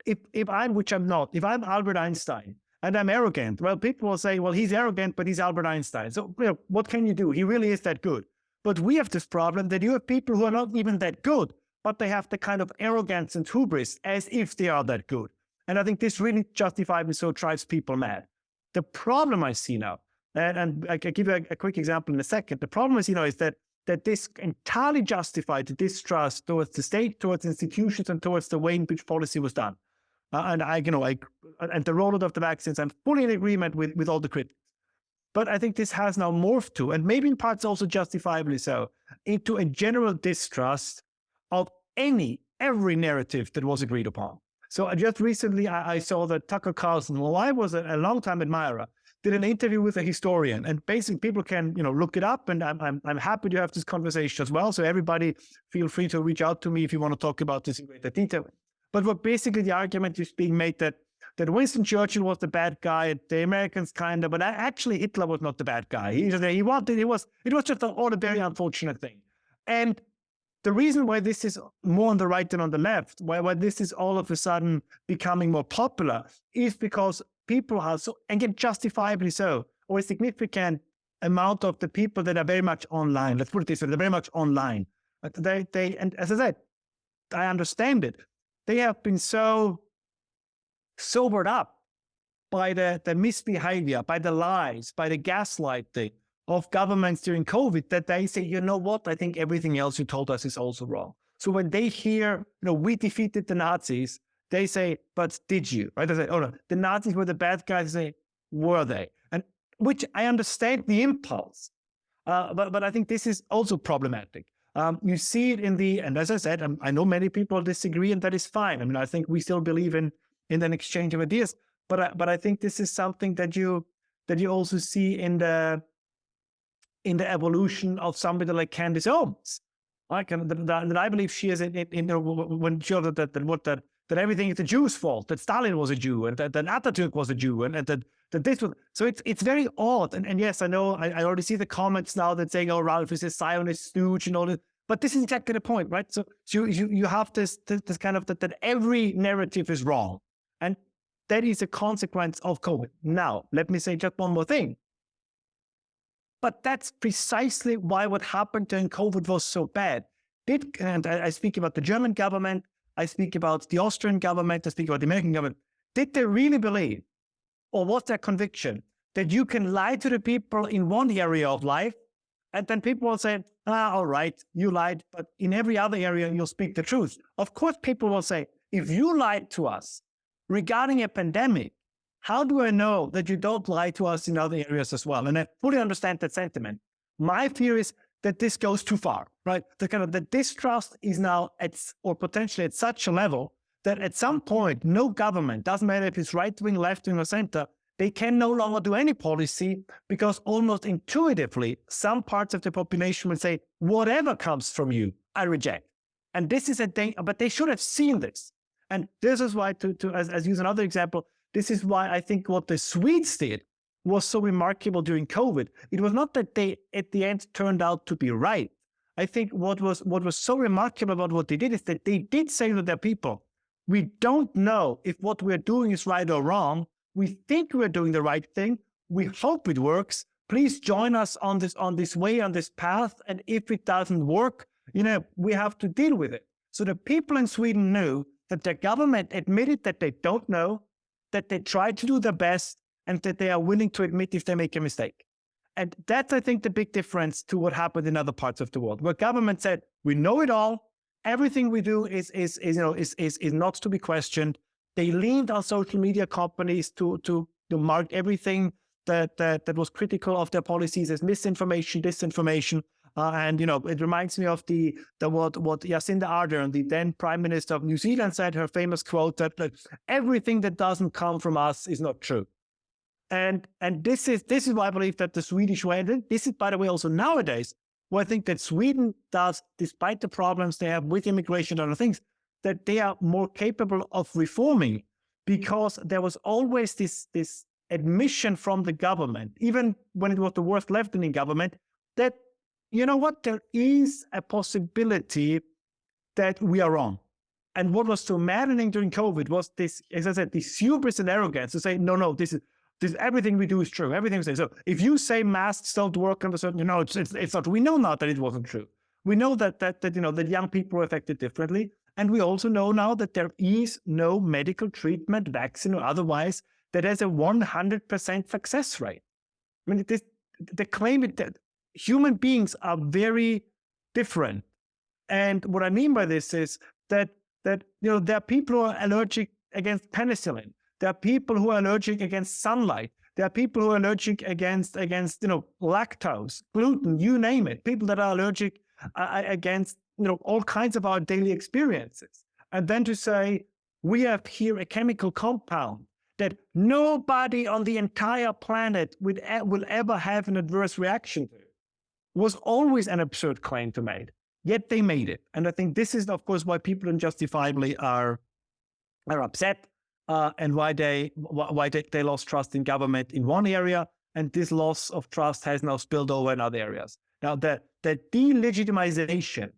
If I'm Albert Einstein and I'm arrogant, well, people will say, well, he's arrogant, but he's Albert Einstein. So what can you do? He really is that good. But we have this problem that you have people who are not even that good, but they have the kind of arrogance and hubris as if they are that good. And I think this really justifiably so drives people mad. The problem I see now, and I can give you a quick example in a second. The problem I see now is that this entirely justified the distrust towards the state, towards institutions, and towards the way in which policy was done. And the rollout of the vaccines, I'm fully in agreement with all the critics. But I think this has now morphed to, and maybe in parts also justifiably so, into a general distrust of every narrative that was agreed upon. So just recently, I saw that Tucker Carlson, who I was a long-time admirer, did an interview with a historian, and basically people can look it up, and I'm happy to have this conversation as well. So everybody, feel free to reach out to me if you want to talk about this in greater detail. But what basically the argument is being made that that Winston Churchill was the bad guy, the Americans kind of, but actually Hitler was not the bad guy. It was just a very unfortunate thing. And the reason why this is more on the right than on the left, why this is all of a sudden becoming more popular, is because people are so, again, justifiably so, or a significant amount of the people that are very much online, let's put it this way, they're very much online. And as I said, I understand it. They have been so sobered up by the misbehavior, by the lies, by the gaslighting of governments during COVID that they say, you know what, I think everything else you told us is also wrong. So when they hear, we defeated the Nazis, they say, but did you? Right? They say, oh no, the Nazis were the bad guys. They say, were they? And which I understand the impulse, but I think this is also problematic. You see it and as I said, I know many people disagree, and that is fine. I mean, I think we still believe in an exchange of ideas, but I think this is something that you also see in the evolution of somebody like Candace Owens. That I believe she is when she said that everything is the Jews' fault, that Stalin was a Jew, and that Atatürk was a Jew, and that this was. So it's very odd. And yes, I know I already see the comments now that saying, oh, Ralph is a Zionist stooge and all this. But this is exactly the point, right? So you have this kind of that every narrative is wrong. And that is a consequence of COVID. Now, let me say just one more thing. But that's precisely why what happened during COVID was so bad. And I speak about the German government, I speak about the Austrian government, I speak about the American government. Did they really believe, or was their conviction, that you can lie to the people in one area of life, and then people will say, all right, you lied, but in every other area, you'll speak the truth? Of course, people will say, if you lied to us regarding a pandemic, how do I know that you don't lie to us in other areas as well? And I fully understand that sentiment. My fear is that this goes too far, right? The distrust is now or potentially at such a level that at some point, no government, doesn't matter if it's right wing, left wing, or center, they can no longer do any policy because almost intuitively, some parts of the population will say, whatever comes from you, I reject. And this is a thing, but they should have seen this. And this is why, as use another example, this is why I think what the Swedes did was so remarkable during COVID. It was not that they, at the end, turned out to be right. I think what was so remarkable about what they did is that they did say to their people, we don't know if what we're doing is right or wrong. We think we're doing the right thing. We hope it works. Please join us on this way, on this path. And if it doesn't work, we have to deal with it. So the people in Sweden knew that their government admitted that they don't know, that they try to do their best, and that they are willing to admit if they make a mistake. And that's, I think, the big difference to what happened in other parts of the world, where government said, we know it all, everything we do is not to be questioned. They leaned on social media companies to mark everything that was critical of their policies as misinformation, disinformation. And it reminds me of what Jacinda Ardern, the then Prime Minister of New Zealand, said, her famous quote that everything that doesn't come from us is not true. And this is why I believe that the Swedish way, and this is, by the way, also nowadays, where I think that Sweden does, despite the problems they have with immigration and other things, that they are more capable of reforming, because there was always this admission from the government, even when it was the worst left-leaning government, that there is a possibility that we are wrong. And what was so maddening during COVID was this, as I said, this hubris and arrogance to say, no, this everything we do is true. Everything we say. So if you say masks don't work under certain, it's not. We know now that it wasn't true. We know that young people are affected differently. And we also know now that there is no medical treatment, vaccine or otherwise, that has a 100% success rate. I mean, the claim that human beings are very different. And what I mean by this is that there are people who are allergic against penicillin. There are people who are allergic against sunlight. There are people who are allergic against lactose, gluten, you name it. People that are allergic against all kinds of our daily experiences. And then to say, we have here a chemical compound that nobody on the entire planet will ever have an adverse reaction to, was always an absurd claim to make. Yet they made it. And I think this is, of course, why people unjustifiably are upset. and why they lost trust in government in one area, and this loss of trust has now spilled over in other areas. Now, the delegitimization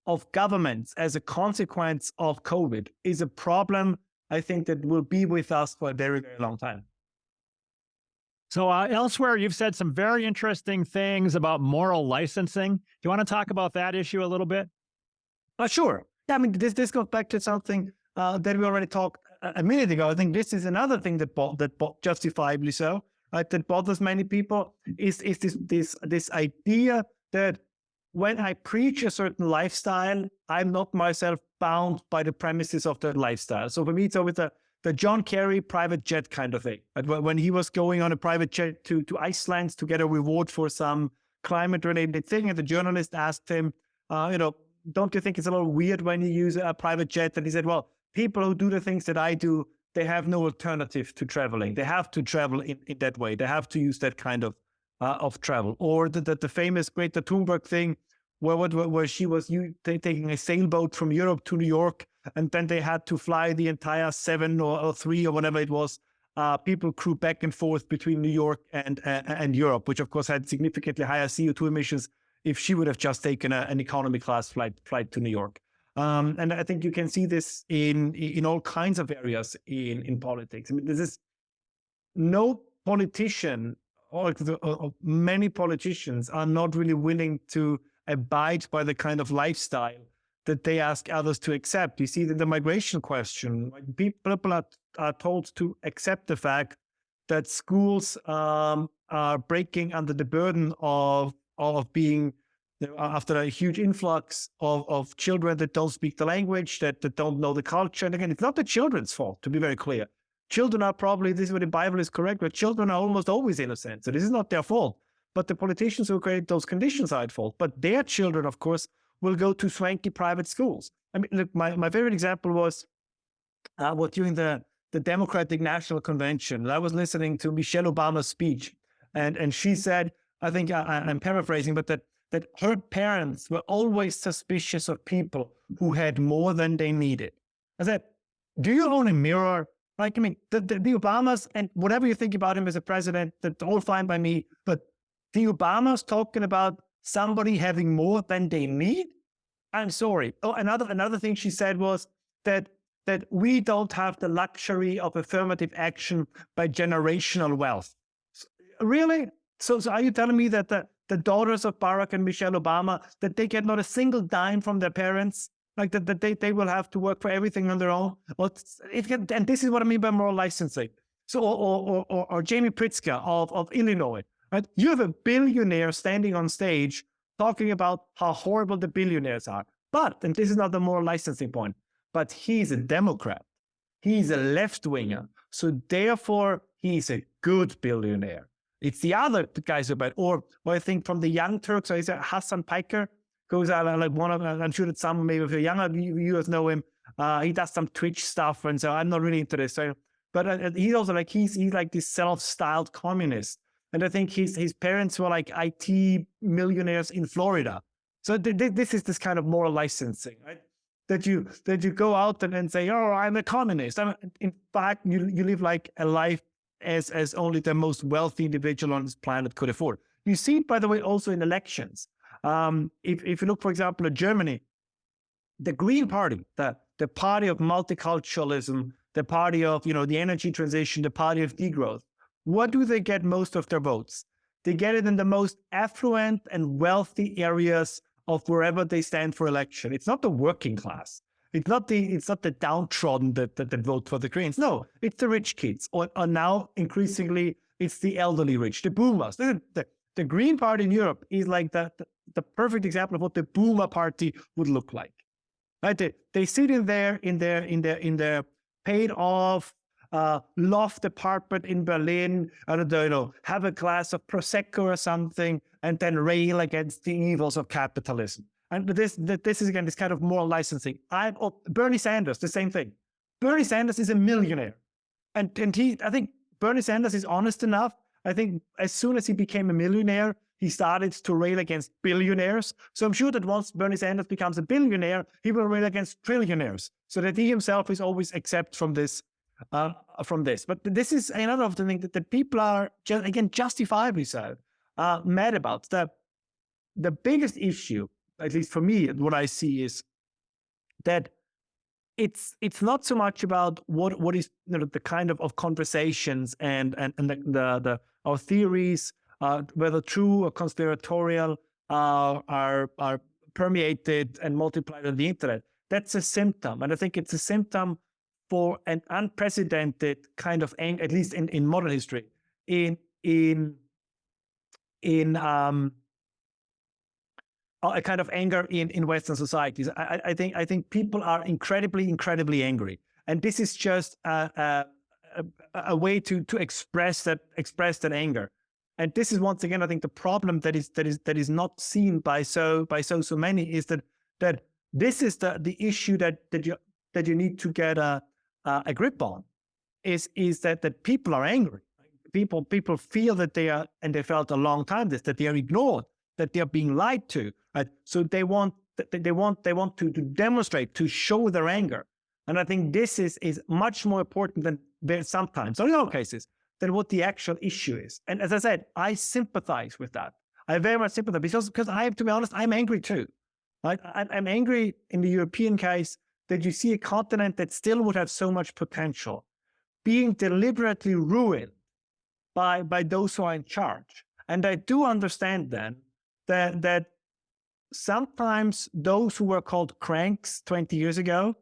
of governments as a consequence of COVID is a problem, I think, that will be with us for a very, very long time. So elsewhere, you've said some very interesting things about moral licensing. Do you want to talk about that issue a little bit? Sure. Yeah, I mean, this goes back to something that we already talked a minute ago. I think this is another thing that justifiably so, right, that bothers many people is this idea that when I preach a certain lifestyle, I'm not myself bound by the premises of that lifestyle. So for me, it's always the John Kerry private jet kind of thing. When he was going on a private jet to Iceland to get a reward for some climate-related thing, and the journalist asked him, don't you think it's a little weird when you use a private jet? And he said, well, people who do the things that I do, they have no alternative to traveling. They have to travel in that way. They have to use that kind of travel. Or the famous Greta Thunberg thing, where she was taking a sailboat from Europe to New York, and then they had to fly the entire 7 or 3 or whatever it was, people crew back and forth between New York and Europe, which of course had significantly higher CO2 emissions if she would have just taken an economy class flight to New York. And I think you can see this in all kinds of areas in politics. I mean, this is no politician or many politicians are not really willing to abide by the kind of lifestyle that they ask others to accept. You see that the migration question, people are told to accept the fact that schools are breaking under the burden of being, after a huge influx of children that don't speak the language, that don't know the culture. And again, it's not the children's fault, to be very clear. Children are probably, this is where the Bible is correct, but children are almost always innocent. So this is not their fault. But the politicians who create those conditions are at fault. But their children, of course, will go to swanky private schools. I mean, look, my favorite example was during the Democratic National Convention. I was listening to Michelle Obama's speech, and she said, I think I'm paraphrasing, but that her parents were always suspicious of people who had more than they needed. I said, do you own a mirror? Like, I mean, the Obamas, and whatever you think about him as a president, that's all fine by me, but the Obamas talking about somebody having more than they need? I'm sorry. Oh, another thing she said was that we don't have the luxury of affirmative action by generational wealth. Really? So are you telling me that the daughters of Barack and Michelle Obama, that they get not a single dime from their parents? Like that they will have to work for everything on their own? And this is what I mean by moral licensing. So, or Jamie Pritzker of Illinois, right? You have a billionaire standing on stage talking about how horrible the billionaires are. But, and this is not the moral licensing point, but he's a Democrat. He's a left-winger. So therefore, he's a good billionaire. It's the other guys about, or I think from the Young Turks, so is it Hassan Piker? Goes out like one of, I'm sure that some maybe if you're younger viewers know him. He does some Twitch stuff, and so I'm not really into this. So, but he's also like he's like this self-styled communist, and I think his parents were like IT millionaires in Florida. So this is this kind of moral licensing, right? That you go out and say, oh, I'm a communist. In fact, you live like a life as only the most wealthy individual on this planet could afford. You see it, by the way, also in elections. If you look, for example, at Germany, the Green Party, the party of multiculturalism, the party of the energy transition, the party of degrowth, what do they get most of their votes? They get it in the most affluent and wealthy areas of wherever they stand for election. It's not the working class. It's not the downtrodden that vote for the Greens. No, it's the rich kids, or now increasingly it's the elderly rich, the boomers. The Green Party in Europe is like the perfect example of what the boomer party would look like. Right? They sit in their paid off loft apartment in Berlin, have a glass of Prosecco or something, and then rail against the evils of capitalism. And this is again this kind of moral licensing. Bernie Sanders, the same thing. Bernie Sanders is a millionaire, and I think Bernie Sanders is honest enough. I think as soon as he became a millionaire, he started to rail against billionaires. So I'm sure that once Bernie Sanders becomes a billionaire, he will rail against trillionaires, so that he himself is always exempt from this from this. But this is another of the things that people are, again, justifiably so, mad about. The biggest issue, at least for me, what I see is that it's not so much about what is the kind of conversations and the our theories, whether true or conspiratorial, are permeated and multiplied on the internet. That's a symptom, and I think it's a symptom for an unprecedented kind of anger, at least in modern history, in a kind of anger in Western societies. I think people are incredibly angry, and this is just a way to express that anger. And this is once again, I think, the problem that is not seen by so many is that this is the issue that you need to get a grip on, is that people are angry. People feel that they are, and they felt a long time that they are ignored, that they are being lied to, right? So they want to demonstrate, to show their anger. And I think this is much more important than sometimes, or in all cases, than what the actual issue is. And as I said, I sympathize with that. I very much sympathize because I have to be honest, I'm angry too. Right? I'm angry in the European case that you see a continent that still would have so much potential being deliberately ruined by those who are in charge. And I do understand then that sometimes those who were called cranks 20 years ago,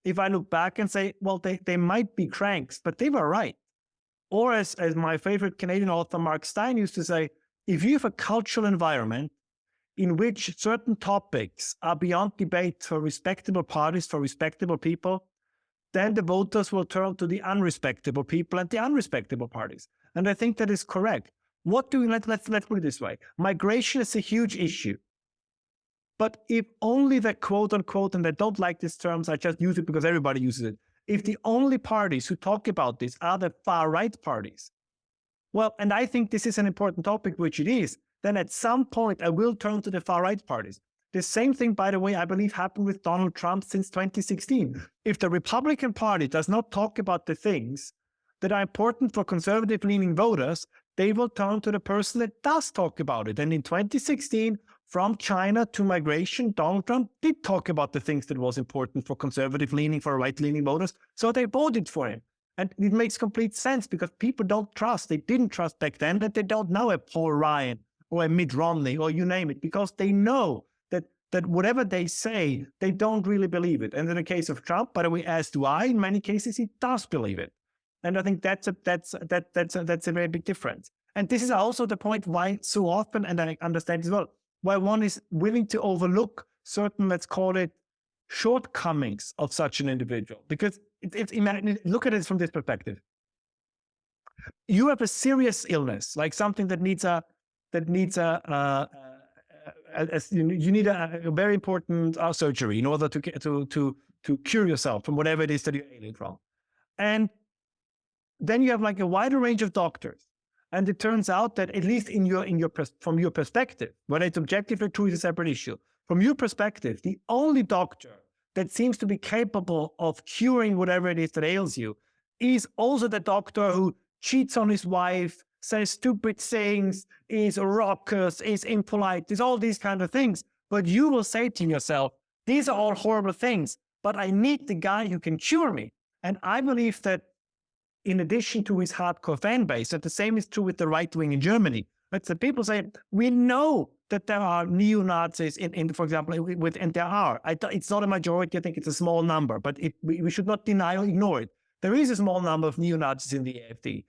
if I look back and say, well, they might be cranks, but they were right. Or as my favorite Canadian author, Mark Stein, used to say, if you have a cultural environment in which certain topics are beyond debate for respectable parties, for respectable people, then the voters will turn to the unrespectable people and the unrespectable parties. And I think that is correct. Let's put it this way. Migration is a huge issue. But if only the quote unquote, and I don't like these terms, I just use it because everybody uses it. If the only parties who talk about this are the far right parties, well, and I think this is an important topic, which it is, then at some point I will turn to the far right parties. The same thing, by the way, I believe happened with Donald Trump since 2016. If the Republican Party does not talk about the things that are important for conservative-leaning voters, they will turn to the person that does talk about it. And in 2016, from China to migration, Donald Trump did talk about the things that was important for conservative-leaning, for right-leaning voters, so they voted for him. And it makes complete sense because people don't trust. They didn't trust back then, that they don't know a Paul Ryan or a Mitt Romney or you name it, because they know that whatever they say, they don't really believe it. And in the case of Trump, by the way, as do I, in many cases, he does believe it. And I think that's a very big difference. And this is also the point why so often, and I understand as well, why one is willing to overlook certain, let's call it, shortcomings of such an individual. Because look at it from this perspective. You have a serious illness, like something that needs you need a very important surgery in order to cure yourself from whatever it is that you're ailing from. And then you have like a wider range of doctors. And it turns out that at least from your perspective, whether it's objective or true is a separate issue. From your perspective, the only doctor that seems to be capable of curing whatever it is that ails you is also the doctor who cheats on his wife, says stupid things, is raucous, is impolite, is all these kind of things. But you will say to yourself, these are all horrible things, but I need the guy who can cure me. And I believe that in addition to his hardcore fan base, that the same is true with the right wing in Germany. But the people say, we know that there are neo-Nazis for example, and there are. It's not a majority, I think it's a small number, but we should not deny or ignore it. There is a small number of neo-Nazis in the AfD.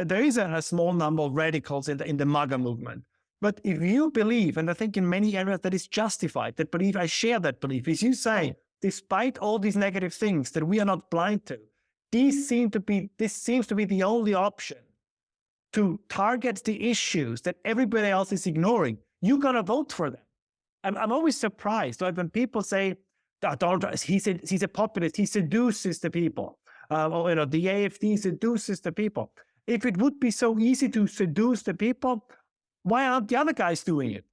There is a small number of radicals in the MAGA movement. But if you believe, and I think in many areas that is justified, I share that belief, is you say, despite all these negative things that we are not blind to, this seems to be the only option to target the issues that everybody else is ignoring. You're going to vote for them. I'm always surprised, right, when people say, Donald Trump, he's a populist, he seduces the people. The AfD seduces the people. If it would be so easy to seduce the people, why aren't the other guys doing it?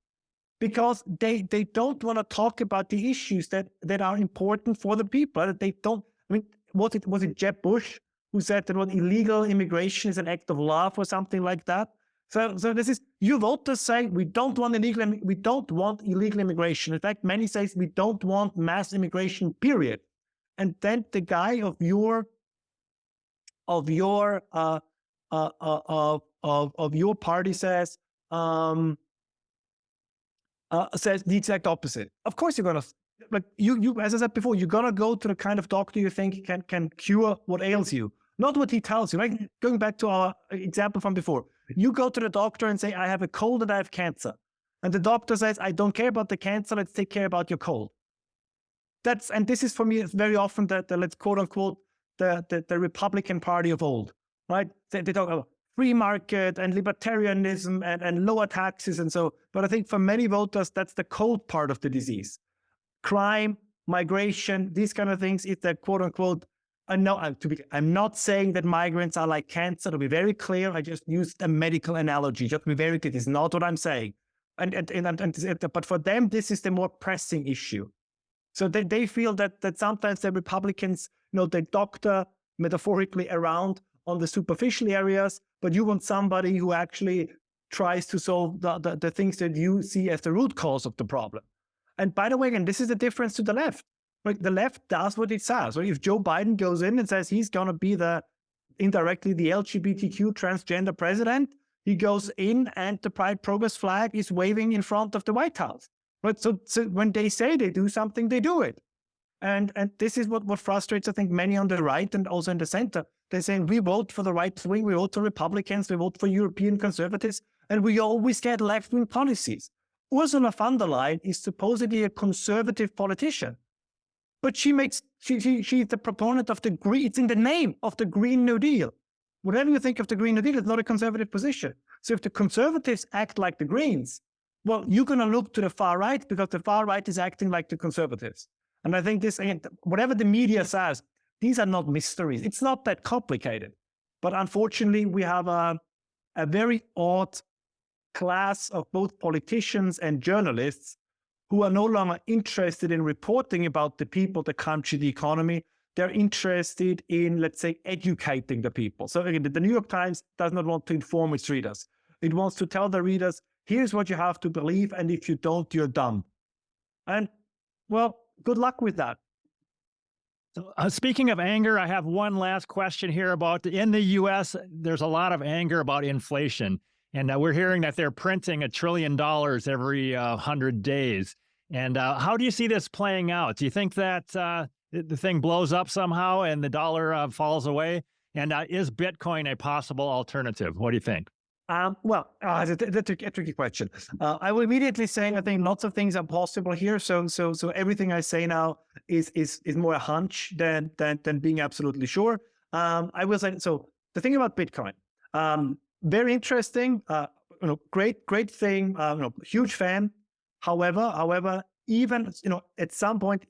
Because they don't want to talk about the issues that are important for the people. They don't. I mean, was it Jeb Bush who said that what illegal immigration is an act of love or something like that. So this is, you voters say we don't want illegal immigration. In fact, many say we don't want mass immigration, period. And then the guy of your party says the exact opposite. Of course, you're gonna, like you as I said before, you're gonna go to the kind of doctor you think can cure what ails you, not what he tells you. Like going back to our example from before, you go to the doctor and say, I have a cold and I have cancer, and the doctor says, I don't care about the cancer, let's take care about your cold. And this is for me very often the let's quote unquote the Republican Party of old, right? They talk about free market and libertarianism and lower taxes and so. But I think for many voters, that's the cold part of the disease. Crime, migration, these kind of things, it's the quote unquote. I'm not saying that migrants are like cancer. To be very clear, I just used a medical analogy. Just to be very clear, it's not what I'm saying. But for them, this is the more pressing issue. So they feel that sometimes the Republicans, they doctor metaphorically around on the superficial areas, but you want somebody who actually tries to solve the things that you see as the root cause of the problem. And by the way, again, this is the difference to the left. Like the left does what it says. So if Joe Biden goes in and says he's going to be indirectly the LGBTQ transgender president, he goes in and the Pride Progress flag is waving in front of the White House. Right? So when they say they do something, they do it. And this is what frustrates, I think, many on the right and also in the center. They're saying we vote for the right wing, we vote for Republicans, we vote for European conservatives, and we always get left-wing policies. Ursula von der Leyen is supposedly a conservative politician, but she's the proponent of the green. It's in the name of the Green New Deal. Whatever you think of the Green New Deal, it's not a conservative position. So if the conservatives act like the Greens, well, you're going to look to the far right because the far right is acting like the conservatives. And I think this, again, whatever the media says, these are not mysteries. It's not that complicated. But unfortunately, we have a very odd class of both politicians and journalists who are no longer interested in reporting about the people, the country, the economy. They're interested in, let's say, educating the people. So again, the New York Times does not want to inform its readers. It wants to tell the readers, here's what you have to believe, and if you don't, you're dumb. And, well, good luck with that. So, speaking of anger, I have one last question here about in the U.S., there's a lot of anger about inflation. And we're hearing that they're printing $1 trillion every 100 days. And how do you see this playing out? Do you think that the thing blows up somehow and the dollar falls away? And is Bitcoin a possible alternative? What do you think? That's a tricky question. I will immediately say I think lots of things are possible here. So everything I say now is more a hunch than being absolutely sure. I will say, so the thing about Bitcoin, very interesting, great thing, huge fan. However, even, at some point,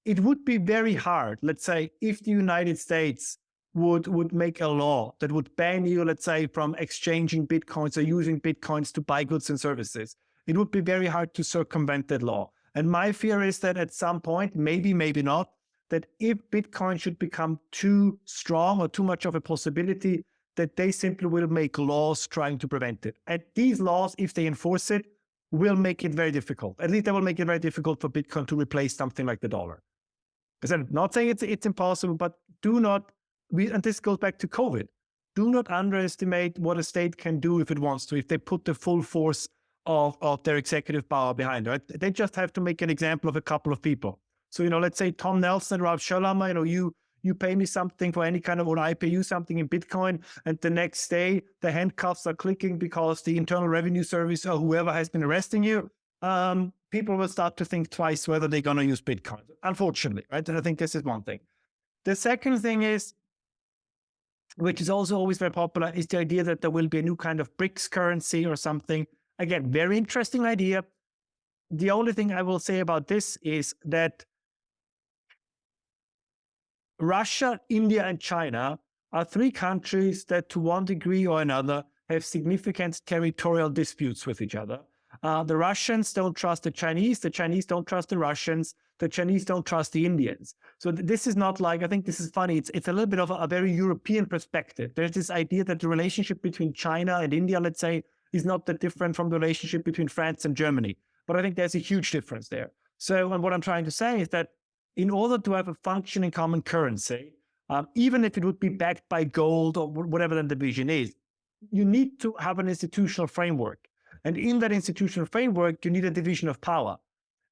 it would be very hard, let's say, if the United States would make a law that would ban you, let's say, from exchanging Bitcoins or using Bitcoins to buy goods and services. It would be very hard to circumvent that law. And my fear is that at some point, maybe not, that if Bitcoin should become too strong or too much of a possibility, that they simply will make laws trying to prevent it. And these laws, if they enforce it, will make it very difficult. At least they will make it very difficult for Bitcoin to replace something like the dollar. I'm not saying it's impossible, but do not, and this goes back to COVID, do not underestimate what a state can do if it wants to, if they put the full force of their executive power behind it. Right? They just have to make an example of a couple of people. So, let's say Tom Nelson, Ralph Schoellhammer, you pay me something for any kind of, or I pay you something in Bitcoin, and the next day the handcuffs are clicking because the Internal Revenue Service or whoever has been arresting you, people will start to think twice whether they're going to use Bitcoin, unfortunately, right? And I think this is one thing. The second thing is, which is also always very popular, is the idea that there will be a new kind of BRICS currency or something. Again, very interesting idea. The only thing I will say about this is that Russia, India, and China are three countries that to one degree or another have significant territorial disputes with each other. The Russians don't trust the Chinese don't trust the Russians, the Chinese don't trust the Indians. So this is not like, I think this is funny, it's a little bit of a very European perspective. There's this idea that the relationship between China and India, let's say, is not that different from the relationship between France and Germany. But I think there's a huge difference there. So, and what I'm trying to say is that in order to have a functioning common currency, even if it would be backed by gold or whatever the vision is, you need to have an institutional framework. And in that institutional framework, you need a division of power.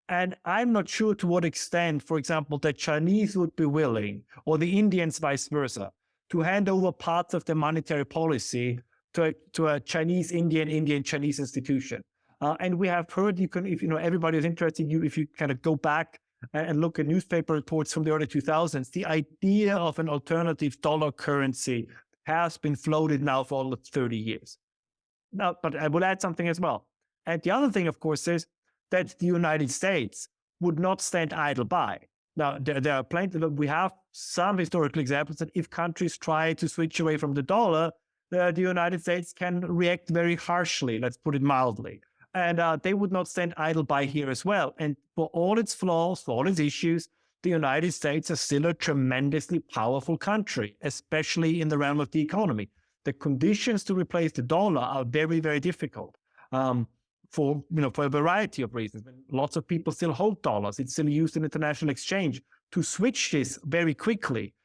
And I'm not sure to what extent, for example, the Chinese would be willing, or the Indians vice versa, to hand over parts of their monetary policy to a Chinese, Indian, Chinese institution. And we have heard, you can, if you know, everybody is interested, if you kind of go back and look at newspaper reports from the early 2000s, the idea of an alternative dollar currency has been floated now for almost 30 years. Now, but I will add something as well. And the other thing, of course, is that the United States would not stand idle by. Now, there are plenty, we have some historical examples that if countries try to switch away from the dollar, the United States can react very harshly, let's put it mildly. And they would not stand idle by here as well. And for all its flaws, for all its issues, the United States is still a tremendously powerful country, especially in the realm of the economy. The conditions to replace the dollar are very, very difficult for a variety of reasons. Lots of people still hold dollars. It's still used in international exchange. To switch this very quickly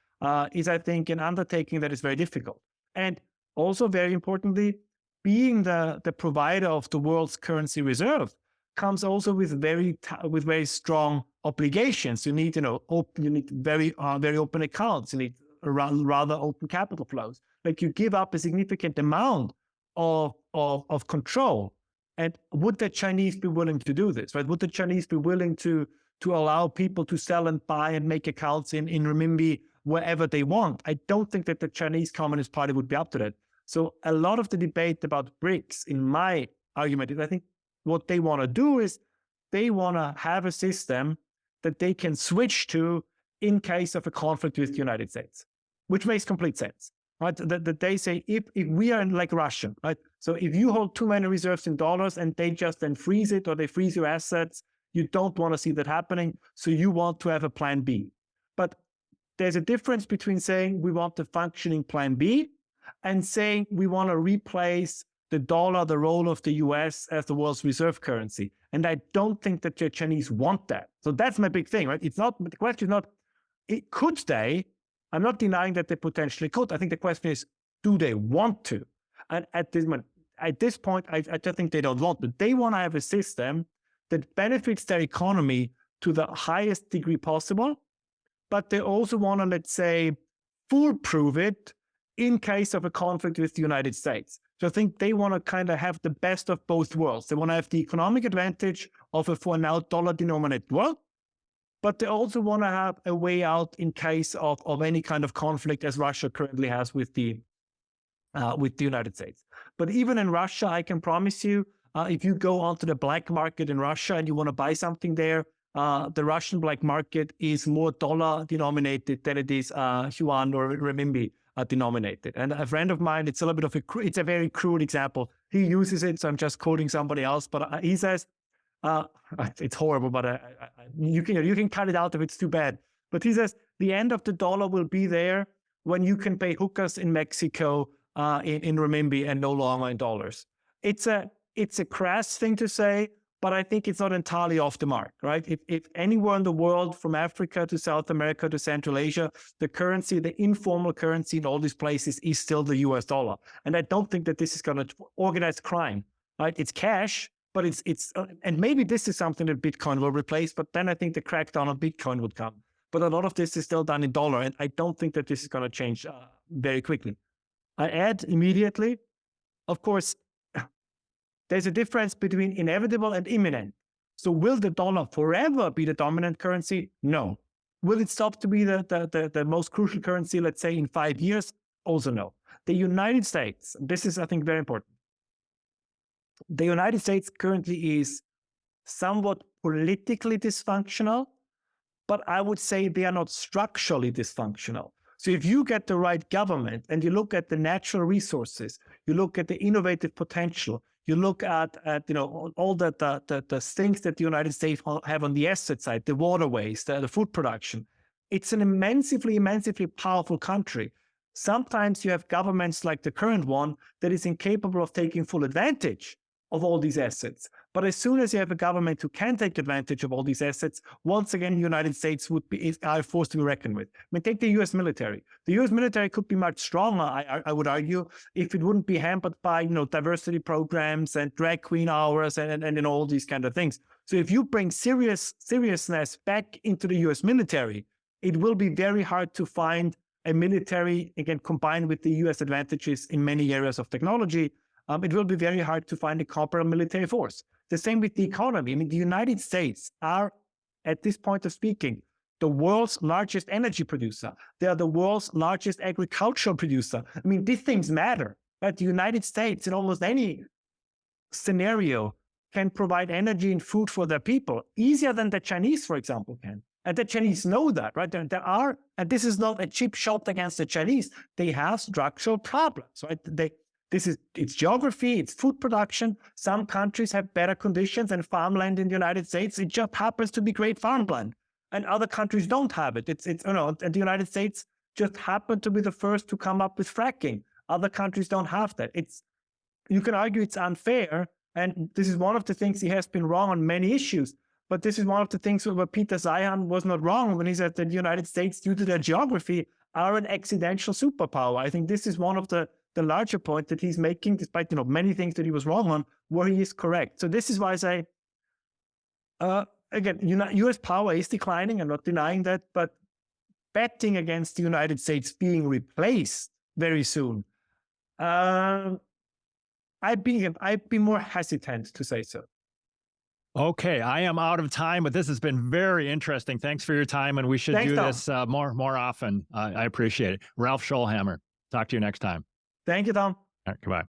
is, I think, an undertaking that is very difficult. And also, very importantly, being the provider of the world's currency reserve comes also with very strong obligations. You need, you need very open accounts. You need rather open capital flows. Like you give up a significant amount of control. And would the Chinese be willing to do this? Right? Would the Chinese be willing to allow people to sell and buy and make accounts in renminbi wherever they want? I don't think that the Chinese Communist Party would be up to that. So a lot of the debate about BRICS, in my argument, is I think what they want to do is they want to have a system that they can switch to in case of a conflict with the United States, which makes complete sense, right? That they say, if we are like Russia, right? So if you hold too many reserves in dollars and they just then freeze it or they freeze your assets, you don't want to see that happening. So you want to have a plan B. But there's a difference between saying we want a functioning plan B and saying we want to replace the dollar, the role of the US as the world's reserve currency. And I don't think that the Chinese want that. So that's my big thing, right? It's not, the question is not, could they? I'm not denying that they potentially could. I think the question is, do they want to? And at this point, I just think they don't want to. They want to have a system that benefits their economy to the highest degree possible, but they also want to, let's say, foolproof it in case of a conflict with the United States. So I think they want to kind of have the best of both worlds. They want to have the economic advantage of a for now dollar-denominated world, but they also want to have a way out in case of any kind of conflict as Russia currently has with the United States. But even in Russia, I can promise you, if you go onto the black market in Russia and you want to buy something there, the Russian black market is more dollar denominated than it is yuan or renminbi denominated. And a friend of mine, it's a little bit of it's a very crude example. He uses it, so I'm just quoting somebody else, but he says, it's horrible, but you can cut it out if it's too bad. But he says, the end of the dollar will be there when you can pay hookers in Mexico in renminbi and no longer in dollars. It's a crass thing to say, but I think it's not entirely off the mark, right? If anywhere in the world, from Africa to South America to Central Asia, the currency, the informal currency in all these places is still the US dollar. And I don't think that this is going to organize crime, right? It's cash, but it's and maybe this is something that Bitcoin will replace, but then I think the crackdown on Bitcoin would come. But a lot of this is still done in dollar, and I don't think that this is going to change very quickly. I add immediately, of course, there's a difference between inevitable and imminent. So will the dollar forever be the dominant currency? No. Will it stop to be the most crucial currency, let's say, in 5 years? Also no. The United States, this is, I think, very important. The United States currently is somewhat politically dysfunctional, but I would say they are not structurally dysfunctional. So if you get the right government and you look at the natural resources, you look at the innovative potential, You look at all the things that the United States have on the asset side, the waterways, the food production. It's an immensely powerful country. Sometimes you have governments like the current one that is incapable of taking full advantage of all these assets. But as soon as you have a government who can take advantage of all these assets, once again, the United States are forced to be reckoned with. I mean, take the U.S. military. The U.S. military could be much stronger, I would argue, if it wouldn't be hampered by diversity programs and drag queen hours and all these kind of things. So if you bring seriousness back into the U.S. military, it will be very hard to find a military, again, combined with the U.S. advantages in many areas of technology. It will be very hard to find a comparable military force. The same with the economy. I mean, the United States are, at this point of speaking, the world's largest energy producer. They are the world's largest agricultural producer. I mean, these things matter. But the United States, in almost any scenario, can provide energy and food for their people easier than the Chinese, for example, can. And the Chinese know that, right? There are, and this is not a cheap shot against the Chinese. They have structural problems, right? It's geography, it's food production. Some countries have better conditions and farmland in the United States. It just happens to be great farmland. And other countries don't have it. And the United States just happened to be the first to come up with fracking. Other countries don't have that. You can argue it's unfair. And this is one of the things he has been wrong on many issues. But this is one of the things where Peter Zeihan was not wrong when he said that the United States, due to their geography, are an accidental superpower. I think this is one of the larger point that he's making, despite many things that he was wrong on, where he is correct. So this is why I say, again, U.S. power is declining. I'm not denying that, but betting against the United States being replaced very soon, I'd be more hesitant to say so. Okay, I am out of time, but this has been very interesting. Thanks for your time, and we should do this more often. I appreciate it. Ralph Schoellhammer. Talk to you next time. Thank you, Tom. All right, goodbye.